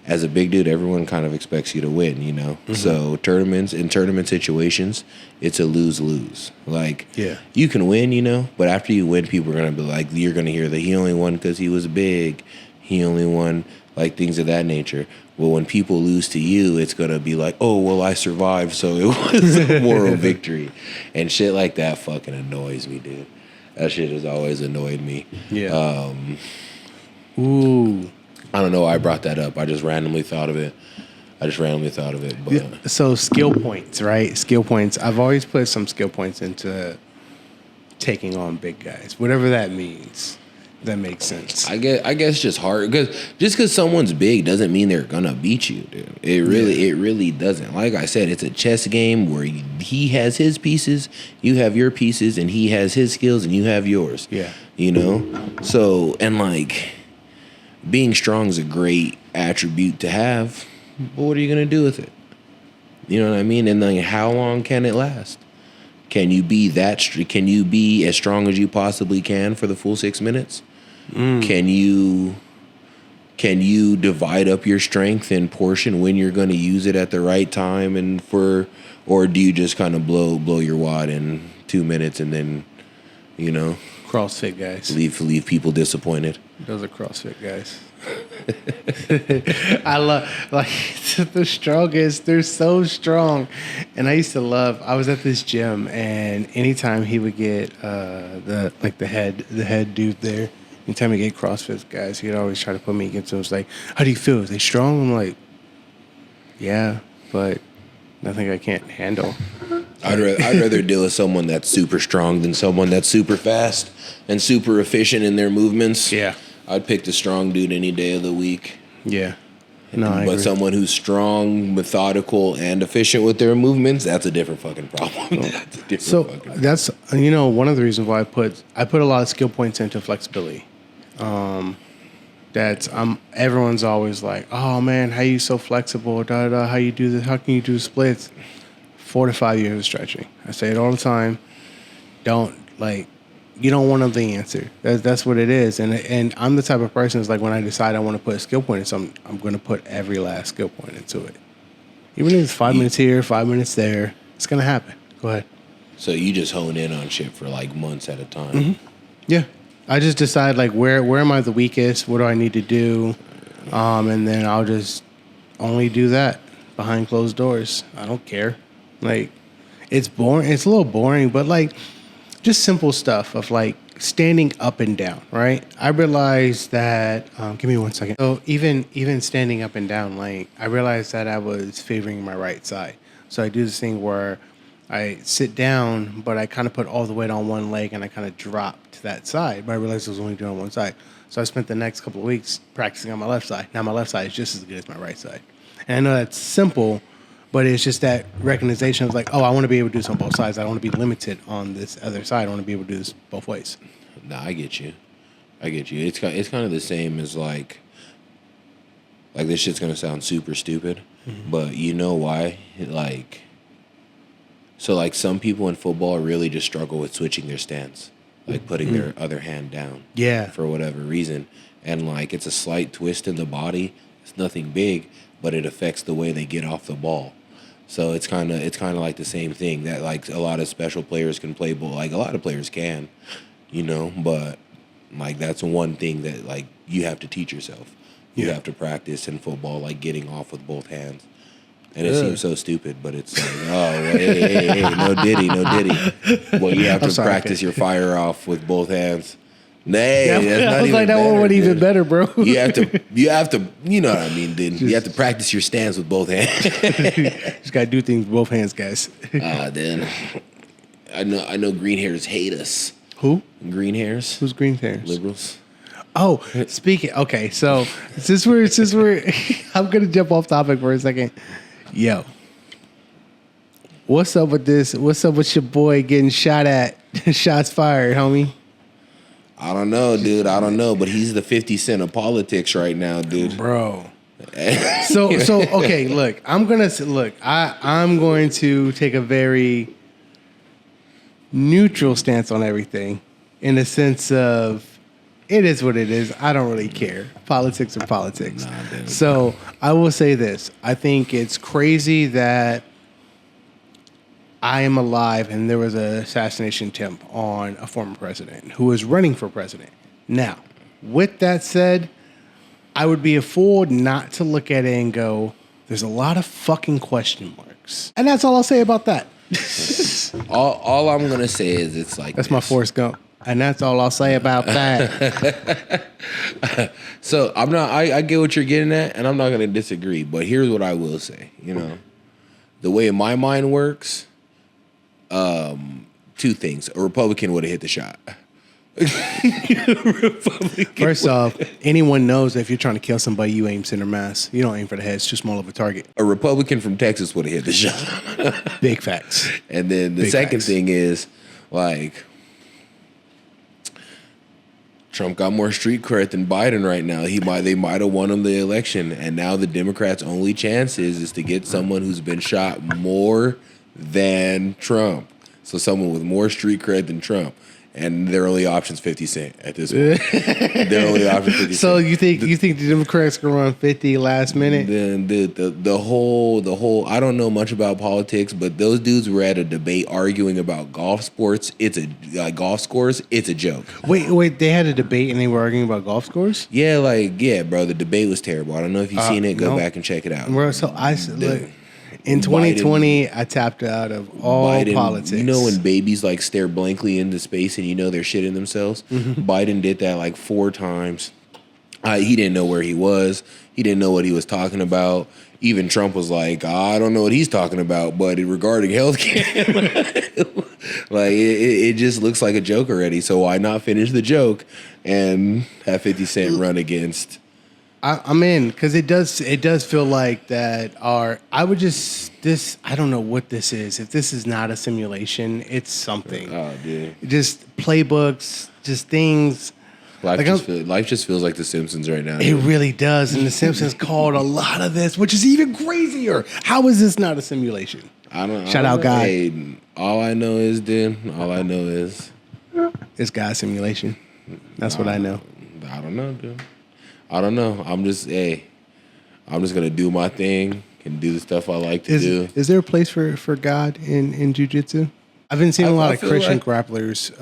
as a big dude, everyone kind of expects you to win, you know? Mm-hmm. So tournament situations, it's a lose-lose. Like, yeah, you can win, you know? But after you win, people are going to be like, you're going to hear that he only won because he was big. He only won, like, things of that nature. Well, when people lose to you, it's going to be like, oh, well, I survived, so it was a moral victory. And shit like that fucking annoys me, dude. That shit has always annoyed me. Yeah. Ooh. I don't know why I brought that up. I just randomly thought of it. But yeah. So skill points, right? Skill points. I've always put some skill points into taking on big guys, whatever that means. That makes sense. I guess just hard because someone's big doesn't mean they're gonna beat you, dude. It really doesn't. Like I said, it's a chess game where he has his pieces, you have your pieces, and he has his skills and you have yours. Yeah. You know? So, and like, being strong is a great attribute to have, but what are you gonna do with it? You know what I mean? And then how long can it last? Can you be as strong as you possibly can for the full 6 minutes? Can you divide up your strength and portion when you're going to use it at the right time or do you just kind of blow your wad in 2 minutes and then, you know, CrossFit guys leave people disappointed? Those are CrossFit guys. I love the strongest. They're so strong, and I used to love. I was at this gym, and anytime he would get the head dude there, anytime he get CrossFit guys, he'd always try to put me against them. It's like, how do you feel? Is they strong? I'm like, yeah, but nothing I can't handle. I'd rather deal with someone that's super strong than someone that's super fast and super efficient in their movements. Yeah. I'd pick the strong dude any day of the week. Yeah. No, I agree. Someone who's strong, methodical, and efficient with their movements, that's a different fucking problem. That's a different fucking problem. That's, you know, one of the reasons why I put a lot of skill points into flexibility. Everyone's always like, oh man, how you so flexible? How you do this? How can you do splits? 4 to 5 years of stretching. I say it all the time. You don't want to know the answer. That's what it is. And I'm the type of person that's like, when I decide I want to put a skill point in something, I'm going to put every last skill point into it. Even if it's 5 minutes here, 5 minutes there, it's going to happen. Go ahead. So you just hone in on shit for like months at a time. Mm-hmm. Yeah. I just decide like where am I the weakest? What do I need to do? And then I'll just only do that behind closed doors. I don't care. Like, it's boring. It's a little boring, but like, just simple stuff of like standing up and down, right? I realized that, give me 1 second. So even standing up and down, like I realized that I was favoring my right side. So I do this thing where I sit down, but I kind of put all the weight on one leg and I kind of drop to that side. But I realized I was only doing on one side. So I spent the next couple of weeks practicing on my left side. Now my left side is just as good as my right side. And I know that's simple, but it's just that recognition of like, oh, I want to be able to do this on both sides. I don't want to be limited on this other side. I want to be able to do this both ways. Nah, I get you. It's kind of the same as like this shit's gonna sound super stupid, but you know why? So some people in football really just struggle with switching their stance, like putting their other hand down. Yeah. For whatever reason, and like it's a slight twist in the body. It's nothing big, but it affects the way they get off the ball. So it's kind of like the same thing that like a lot of special players can play ball. Like a lot of players can, you know, but like that's one thing that like you have to teach yourself. You have to practice in football, like getting off with both hands. And it seems so stupid, but it's like, oh, well, hey, no diddy. Well, you have to practice your fire off with both hands. Nay, that's not I was even like, that better, one wasn't even dude. better, bro. You have to, you know what I mean, dude. You have to practice your stance with both hands. Just gotta do things with both hands, guys. Then I know green hairs hate us. Who? Green hairs. Who's green hairs? Liberals. Oh, speaking. Okay, so since we're, I'm gonna jump off topic for a second. Yo, what's up with this? What's up with your boy getting shot at? Shots fired, homie. I don't know, dude. I don't know, but he's the 50 Cent of politics right now, dude. Bro. So okay. Look, I'm going to take a very neutral stance on everything, in the sense of it is what it is. I don't really care. Politics are politics. Nah, So I will say this: I think it's crazy that I am alive and there was an assassination attempt on a former president who was running for president. Now, with that said, I would be a fool not to look at it and go, there's a lot of fucking question marks. And that's all I'll say about that. all I'm going to say is it's like That's my Forrest Gump. And that's all I'll say about that. So I get what you're getting at, and I'm not going to disagree. But here's what I will say. You know, the way my mind works, two things. A Republican would have hit the shot. First off, anyone knows that if you're trying to kill somebody, you aim center mass. You don't aim for the head. It's too small of a target. A Republican from Texas would have hit the shot. Big facts. And then the Big second facts. thing is, like, Trump got more street cred than Biden right now. They might have won him the election, and now the Democrats' only chance is to get someone who's been shot more than Trump. So someone with more street cred than Trump. And their only option's 50 Cent at this point. Their only option 50 Cent. So you think the Democrats can run 50 last minute? Then the whole I don't know much about politics, but those dudes were at a debate arguing about golf sports. It's a golf scores. It's a joke. Wait, they had a debate and they were arguing about golf scores? Yeah, bro, the debate was terrible. I don't know if you've seen it. Go back and check it out. Bro, so look, in 2020, I tapped out of all politics. You know when babies like stare blankly into space and you know they're shitting themselves? Mm-hmm. Biden did that like 4 times. He didn't know where he was. He didn't know what he was talking about. Even Trump was like, I don't know what he's talking about, but regarding healthcare, like it just looks like a joke already. So why not finish the joke and have 50 Cent run against? I'm in, because it does feel like that I don't know what this is. If this is not a simulation, it's something. Oh, dude. Just playbooks, just things. Life just feels like The Simpsons right now. It really does. And The Simpsons called a lot of this, which is even crazier. How is this not a simulation? Shout out God. Hey, all I know is, It's God simulation. That's what I know. I don't know, dude. I don't know. I'm just gonna do my thing and do the stuff I like to do. Is there a place for God in jiu-jitsu? I've been seeing a lot of Christian like grapplers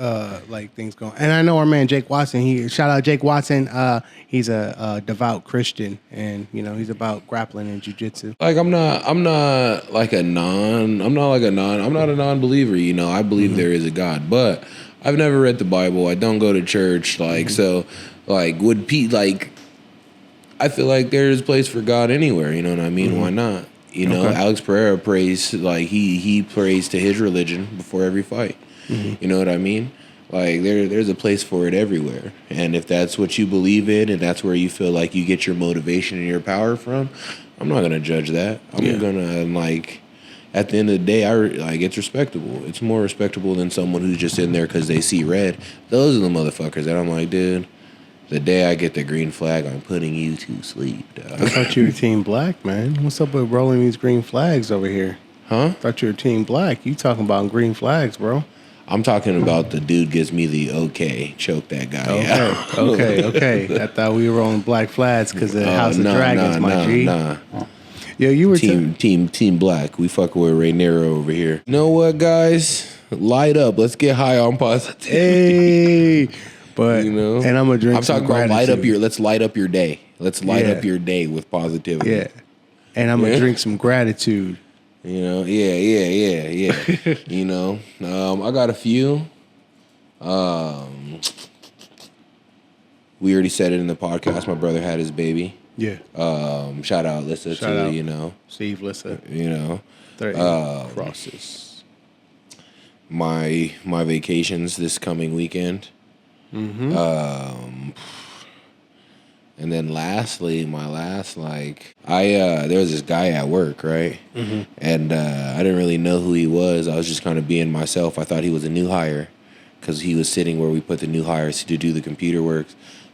like things going. And I know our man Jake Watson, shout out Jake Watson, he's a devout Christian, and he's about grappling and jiu-jitsu. Like I'm not a non-believer, I believe there is a God, but I've never read the Bible. I don't go to church, so would Pete I feel like there's a place for God anywhere, you know what I mean? Mm-hmm. Why not? Okay. Alex Pereira prays, he prays to his religion before every fight. Mm-hmm. You know what I mean? There's a place for it everywhere. And if that's what you believe in and that's where you feel like you get your motivation and your power from, I'm not going to judge that. I'm going to, at the end of the day, it's respectable. It's more respectable than someone who's just in there because they see red. Those are the motherfuckers that I'm like, dude, the day I get the green flag, I'm putting you to sleep, dog. I thought you were Team Black, man. What's up with rolling these green flags over here? Huh? I thought you were Team Black. You talking about green flags, bro. I'm talking about the dude gives me the okay, choke that guy out. Okay. I thought we were rolling black flags because of the House of Dragons, my G. Nah. Yo, you were Team Black. We fucking with Rainiero over here. You know what, guys? Light up. Let's get high on positivity. Hey. But and I'm gonna drink. I'm talking about let's light up your day. Let's light up your day with positivity. Yeah, and I'm gonna drink some gratitude. Yeah. I got a few. We already said it in the podcast. My brother had his baby. Yeah. Shout out Lissa too. Steve Lissa. Crosses. my vacations this coming weekend. And then lastly, my last, there was this guy at work, right? And I didn't really know who he was. I was just kind of being myself. I thought he was a new hire because he was sitting where we put the new hires to do the computer work.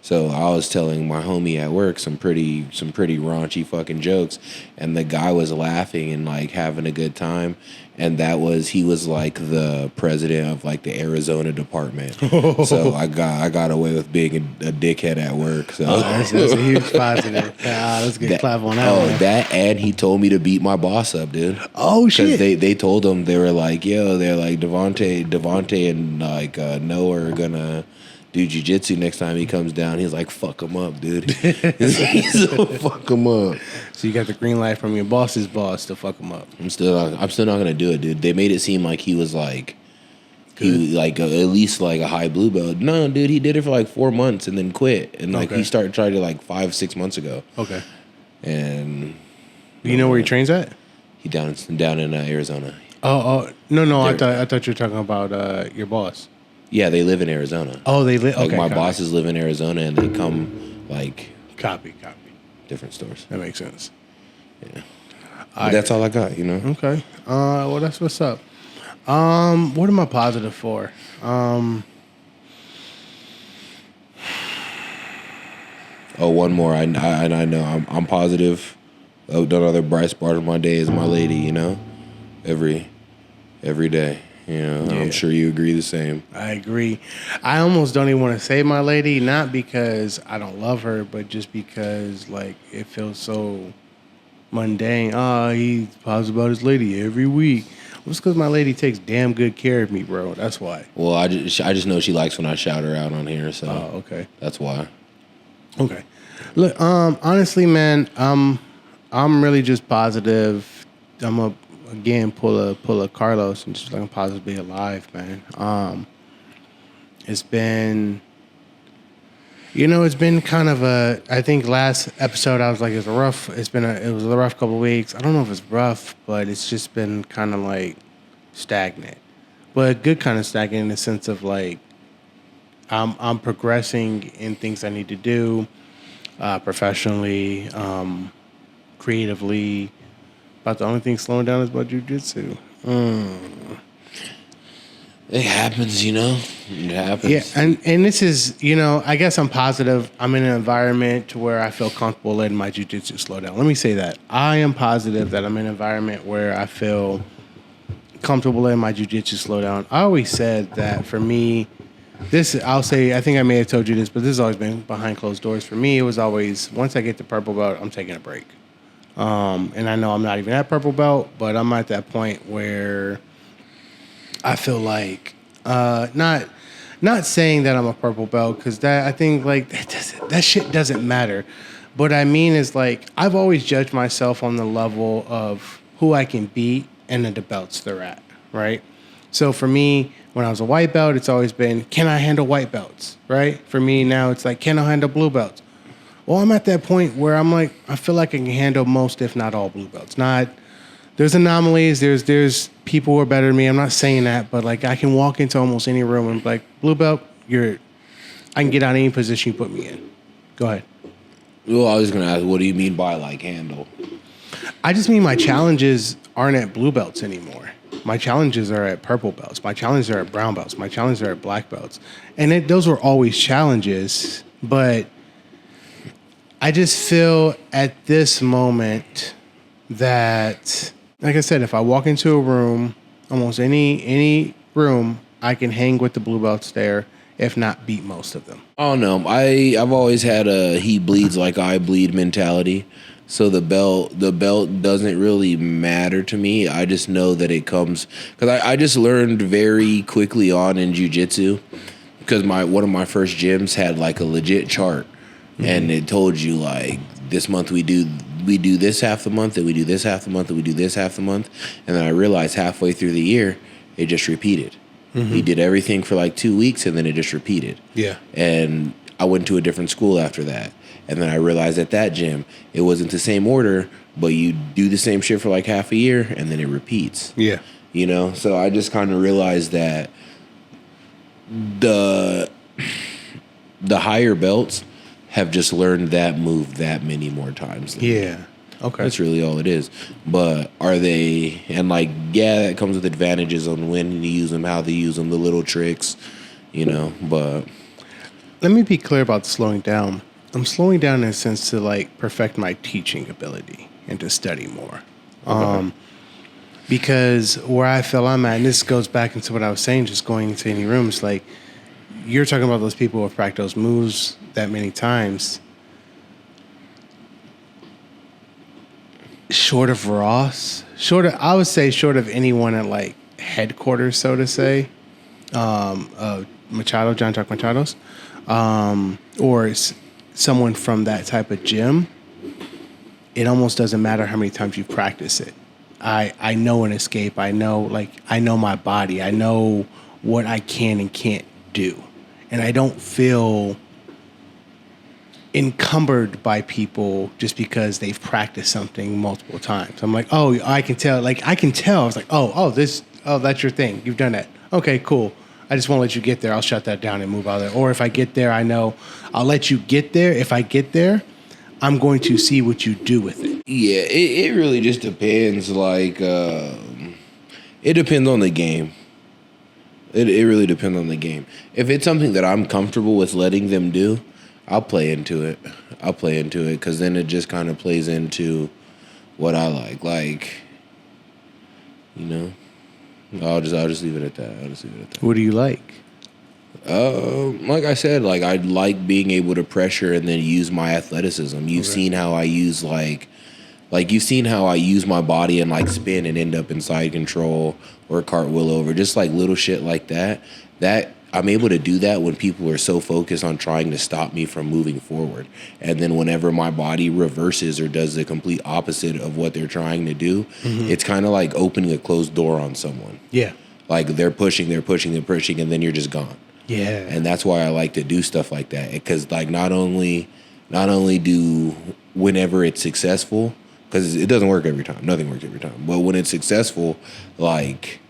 So I was telling my homie at work some pretty raunchy fucking jokes, and the guy was laughing and like having a good time. And he was like the president of like the Arizona department. So I got away with being a dickhead at work. So that's a huge positive. Let's get clap on that one. That, and he told me to beat my boss up, dude. Oh shit! Because they told him, they were like, yo, they're like Devontae and like Noah are gonna do jiu-jitsu next time he comes down. He's like, fuck him up, dude. He's fuck him up. So you got the green light from your boss's boss to fuck him up. I'm still not gonna do it, dude. They made it seem like he was like, at least like a high blue belt. No, dude, he did it for like 4 months and then quit. And like he tried it like 5-6 months ago. Okay. And you know where he trains at? He down in Arizona. No. I thought you were talking about your boss. Yeah, they live in Arizona. Oh, they live. Like my bosses live in Arizona, and they come like copy different stores. That makes sense. Yeah, but that's all I got. You know. Okay. Well, that's what's up. What am I positive for? One more. I know. I'm positive. Another bright spot of my day is my lady. You know, every day. Yeah, I'm sure you agree the same. I agree. I almost don't even want to say my lady, not because I don't love her, but just because like it feels so mundane. He's positive about his lady every week. Just because my lady takes damn good care of me, bro. That's why. Well, I just know she likes when I shout her out on here, so okay. That's why. Okay. Look, honestly, man, I'm really just positive. I'm again pull a Carlos and just like I'm positive to be alive, man. It's been kind of I think last episode I was like it was a rough couple of weeks. I don't know if it's rough, but it's just been kind of like stagnant, but good kind of stagnant in the sense of like I'm progressing in things I need to do professionally, creatively. About the only thing slowing down is my jiu-jitsu. It happens, you know? It happens. Yeah, and this is, I guess I'm positive. I'm in an environment to where I feel comfortable letting my jiu-jitsu slow down. Let me say that. I am positive that I'm in an environment where I feel comfortable letting my jiu-jitsu slow down. I always said that for me, I think I may have told you this, but this has always been behind closed doors. For me, it was always, once I get the purple belt, I'm taking a break. And I know I'm not even at purple belt, but I'm at that point where I feel like not saying that I'm a purple belt because that I think like that shit doesn't matter. What I mean is like I've always judged myself on the level of who I can beat and the belts they're at, right? So for me, when I was a white belt, it's always been, can I handle white belts, right? For me now, it's like, can I handle blue belts? Well, I'm at that point where I'm like, I feel like I can handle most, if not all, blue belts. There's anomalies. There's people who are better than me. I'm not saying that, but like I can walk into almost any room and be like, blue belt, I can get out of any position you put me in. Go ahead. Well, I was going to ask, what do you mean by like handle? I just mean my challenges aren't at blue belts anymore. My challenges are at purple belts. My challenges are at brown belts. My challenges are at black belts. And those were always challenges, but I just feel at this moment that, like I said, if I walk into a room, almost any room, I can hang with the blue belts there, if not beat most of them. Oh no, I've always had a he bleeds like I bleed mentality. So the belt doesn't really matter to me. I just know that it comes because I just learned very quickly on in jiu-jitsu because one of my first gyms had like a legit chart. And it told you like this month we do this half the month, and we do this half the month, and we do this half the month. And then I realized halfway through the year, it just repeated. We did everything for like 2 weeks, and then it just repeated. Yeah. And I went to a different school after that. And then I realized at that gym, it wasn't the same order, but you do the same shit for like half a year, and then it repeats. Yeah. you know? So I just kind of realized that the higher belts have just learned that move that many more times than me. Yeah. Okay. That's really all it is. But are they, and like, yeah, that comes with advantages on when to use them, how to use them, the little tricks, you know, but. Let me be clear about slowing down. I'm slowing down in a sense to like perfect my teaching ability and to study more. Okay. Because where I feel I'm at, and this goes back into what I was saying, just going into any rooms, like you're talking about those people who have practiced those moves that many times. Short of Ross, I would say short of anyone at like headquarters, so to say, Machado, John Chuck Machado's, or someone from that type of gym, it almost doesn't matter how many times you practice it. I know an escape. I know my body. I know what I can and can't do. And I don't feel encumbered by people just because they've practiced something multiple times. I'm like, oh, I can tell. Like, I can tell. I was like, that's your thing. You've done that. Okay, cool. I just won't let you get there. I'll shut that down and move out of there. Or if I get there, I know I'll let you get there. If I get there, I'm going to see what you do with it. Yeah, it really just depends. Like, it depends on the game. It really depends on the game. If it's something that I'm comfortable with letting them do, I'll play into it. Because then it just kind of plays into what I like. Like, you know, I'll just leave it at that. What do you like? Like I said, like I like being able to pressure and then use my athleticism. You've seen how I use like you've seen how I use my body and like spin and end up in side control or cartwheel over, just like little shit like that. That I'm able to do that when people are so focused on trying to stop me from moving forward. And then whenever my body reverses or does the complete opposite of what they're trying to do, it's kind of like opening a closed door on someone. Yeah. Like they're pushing, and then you're just gone. Yeah. And that's why I like to do stuff like that. Because like not only do whenever it's successful, because it doesn't work every time. Nothing works every time. But when it's successful, like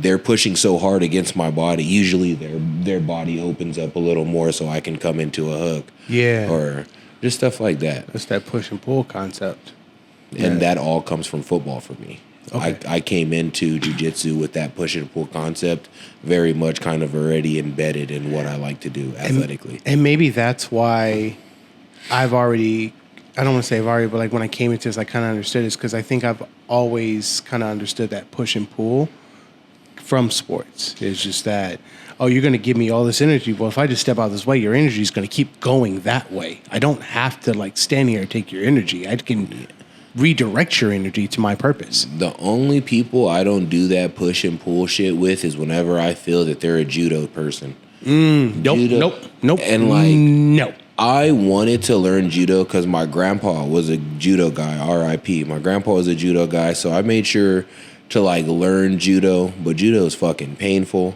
they're pushing so hard against my body, usually their body opens up a little more so I can come into a hook. Yeah. Or just stuff like that. That's that push and pull concept. And that all comes from football for me. Okay. I came into jiu-jitsu with that push and pull concept very much kind of already embedded in what I like to do athletically. And maybe that's why I don't want to say I've already, but like when I came into this, I kind of understood this because I think I've always kind of understood that push and pull from sports. It's just that, oh, you're going to give me all this energy. Well, if I just step out this way, your energy is going to keep going that way. I don't have to like stand here and take your energy. I can redirect your energy to my purpose. The only people I don't do that push and pull shit with is whenever I feel that they're a judo person. Nope. And like, no. I wanted to learn judo because my grandpa was a judo guy, R.I.P. My grandpa was a judo guy, so I made sure to like learn judo, but judo is fucking painful.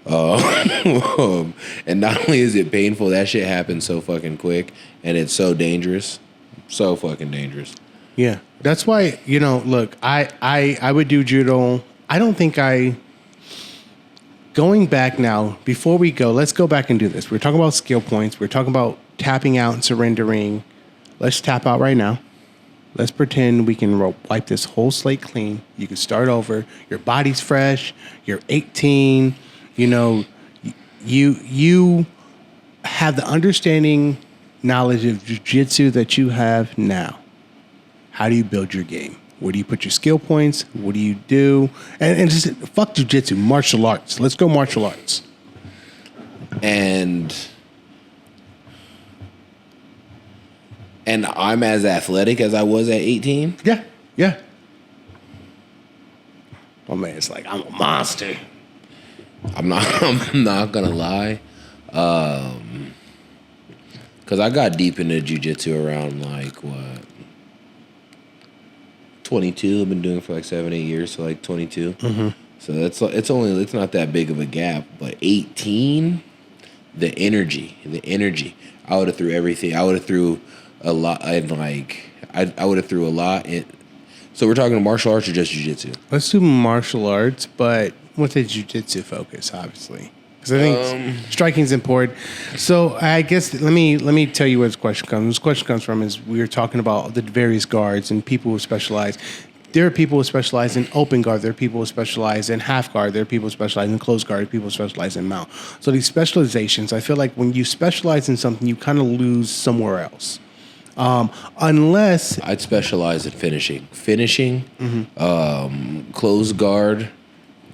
And not only is it painful, that shit happens so fucking quick, and it's so dangerous. So fucking dangerous. Yeah, that's why, look, I would do judo. I don't think going back now, before we go, let's go back and do this. We're talking about skill points. We're talking about tapping out and surrendering. Let's tap out right now. Let's pretend we can wipe this whole slate clean. You can start over. Your body's fresh. You're 18. You have the understanding, knowledge of jiu-jitsu that you have now. How do you build your game? Where do you put your skill points? What do you do? And just fuck jiu-jitsu, martial arts. Let's go martial arts. And I'm as athletic as I was at 18? Yeah. Oh man, it's like I'm a monster. I'm not gonna lie. Cause I got deep into jiu-jitsu around like what? 22. I've been doing it for like 7-8 years, so like 22. Mm-hmm. So it's not that big of a gap. But 18, the energy. I would have threw everything. I would have threw a lot. And like I would have threw a lot. So we're talking martial arts or just jiu-jitsu? Let's do martial arts, but with a jiu-jitsu focus, obviously. Because I think striking is important. So I guess let me tell you where this question comes. This question comes from is we were talking about the various guards and people who specialize. There are people who specialize in open guard. There are people who specialize in half guard. There are people who specialize in closed guard. There are people who specialize in mount. So these specializations, I feel like when you specialize in something, you kind of lose somewhere else. Unless I'd specialize in finishing. Closed guard,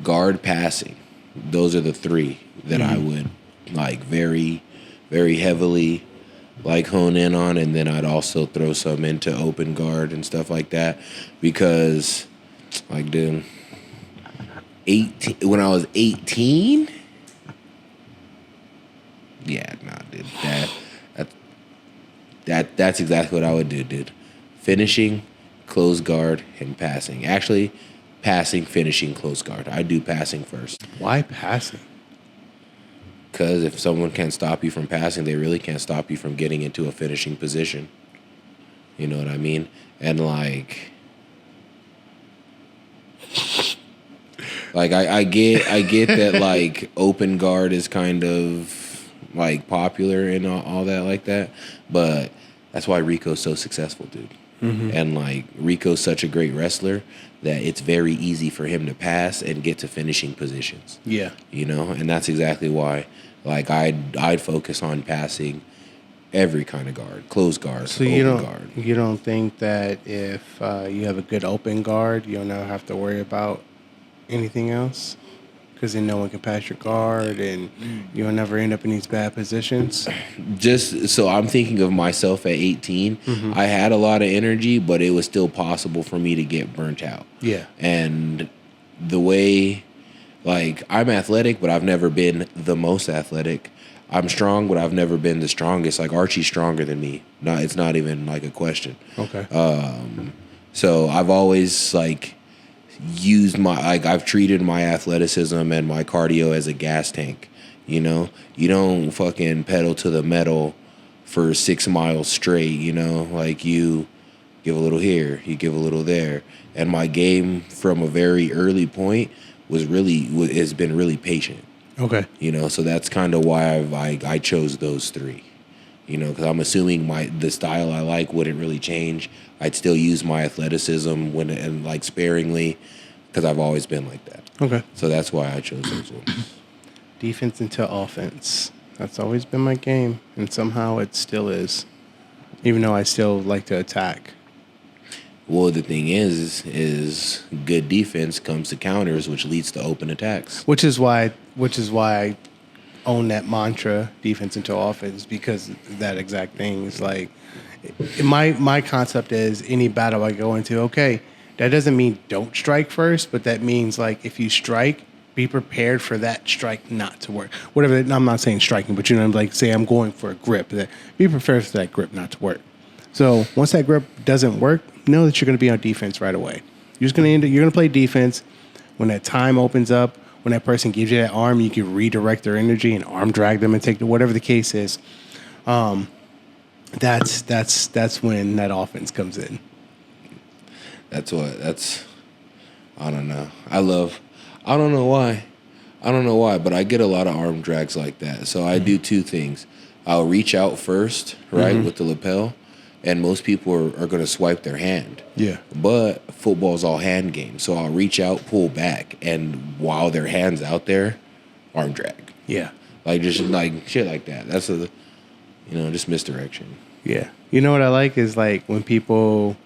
guard passing. Those are the three that I would like very, very heavily like hone in on, and then I'd also throw some into open guard and stuff like that because like dude, 18 when I was 18, yeah, nah, dude, that's exactly what I would do, dude. Finishing, close guard, and passing. Actually, passing, finishing, close guard. I do passing first. why passing? Because if someone can't stop you from passing, they really can't stop you from getting into a finishing position. You know what I mean? And like I get that like open guard is kind of like popular and all that like that, but that's why Rico's so successful, dude. And like Rico's such a great wrestler that it's very easy for him to pass and get to finishing positions. Yeah. You know, and that's exactly why like I'd focus on passing every kind of guard, closed guard, So open you don't think that if you have a good open guard, you'll never have to worry about anything else? Because then no one can pass your guard and you'll never end up in these bad positions? Just so I'm thinking of myself at 18, I had a lot of energy, but it was still possible for me to get burnt out. Yeah. And the way, like, I'm athletic, but I've never been the most athletic. I'm strong, but I've never been the strongest. Like, Archie's stronger than me. No, it's not even, like, a question. Okay. So I've always, like, used I've treated my athleticism and my cardio as a gas tank. You know, you don't fucking pedal to the metal for 6 miles straight. You know, like you give a little here, you give a little there. And my game from a very early point has been really patient. Okay. You know, so that's kind of why I chose those three. You know, because I'm assuming the style I like wouldn't really change. I'd still use my athleticism and like sparingly, because I've always been like that. Okay. So that's why I chose those ones. Defense into offense. That's always been my game, and somehow it still is, even though I still like to attack. Well, the thing is good defense comes to counters, which leads to open attacks. Which is why I own that mantra, defense into offense, because that exact thing is like, my concept is any battle I go into, okay, that doesn't mean don't strike first, but that means like if you strike, be prepared for that strike not to work. Whatever, I'm not saying striking, but you know, like say I'm going for a grip, be prepared for that grip not to work. So once that grip doesn't work, know that you're going to be on defense right away. You're going to play defense. When that time opens up, when that person gives you that arm, you can redirect their energy and arm drag them and take whatever the case is. That's when that offense comes in. I don't know. I don't know why, but I get a lot of arm drags like that. So I do two things. I'll reach out first, right, with the lapel, and most people are going to swipe their hand. Yeah. But football's all hand game. So I'll reach out, pull back, and while their hand's out there, arm drag. Yeah. Like just like shit like that. That's just misdirection. Yeah. You know what I like is like when people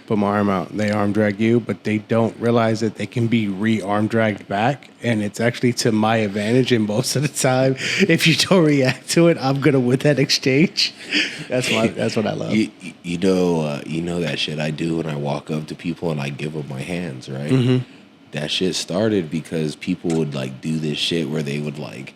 put my arm out, they arm drag you, but they don't realize that they can be re-arm dragged back, and it's actually to my advantage. And most of the time, if you don't react to it, I'm gonna win that exchange. That's what I love. You know that shit I do when I walk up to people and I give them my hands, right? That shit started because people would like do this shit where they would like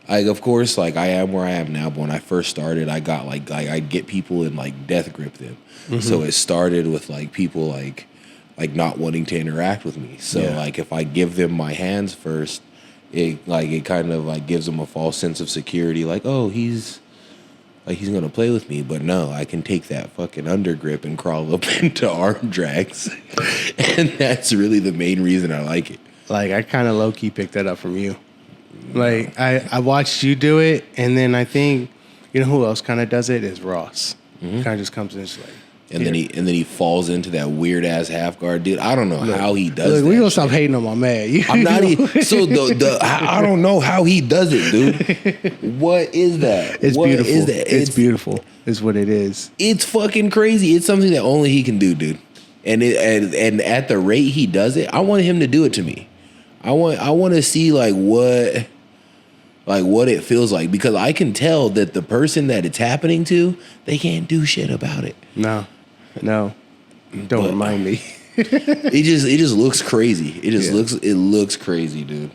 of course, like I am where I am now, but when I first started, I got like I'd get people and like death grip them. So it started with like people like not wanting to interact with me. So like if I give them my hands first, it kind of like gives them a false sense of security. Like, oh, he's Like, he's gonna play with me, but no, I can take that fucking undergrip and crawl up into arm drags, and that's really the main reason I like it. Like, I kind of low key picked that up from you. Like, I watched you do it, and then I think, you know who else kind of does it is Ross. Kind of just comes in and just like. And then he falls into that weird ass half guard, dude. I don't know how he does. Look, we gonna shit. stop hating on my man. I'm not even. So I don't know how he does it, dude. What is that? It's what beautiful. Is that? It's beautiful. Is what it is. It's fucking crazy. It's something that only he can do, dude. And at the rate he does it, I want him to do it to me. I want to see like what it feels like, because I can tell that the person that it's happening to, they can't do shit about it. No. Don't remind me. It just looks crazy. It looks crazy, dude.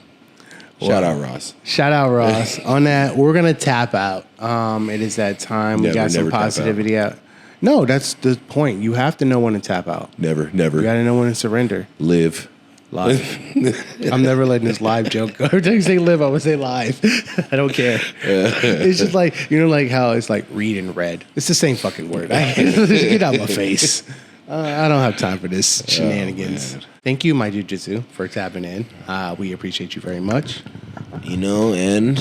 Shout out Ross. On that, we're gonna tap out. It is that time. We got some positivity out. No, that's the point. You have to know when to tap out. Never. You gotta know when to surrender. Live. I'm never letting this live joke go. Every time you say live, I would say live. I don't care. It's just like, you know, like how it's like read and read. It's the same fucking word. Get out my face. I don't have time for this shenanigans. Thank you, my Jiu Jitsu, for tapping in. We appreciate you very much. You know, and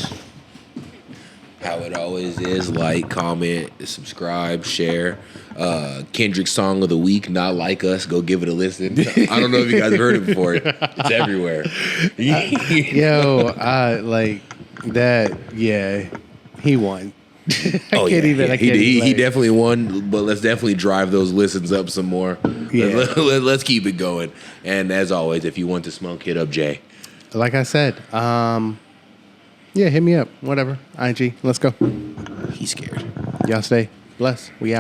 how it always is, like, comment, subscribe, share. Kendrick's song of the week, Not Like Us. Go give it a listen. I don't know if you guys have heard it before. It's everywhere. Like that. Yeah, he won. I can't He definitely won, but let's definitely drive those listens up some more. Yeah. Let's keep it going. And as always, if you want to smoke, hit up Jay. Like I said, hit me up. Whatever. IG. Let's go. He's scared. Y'all stay blessed. We out.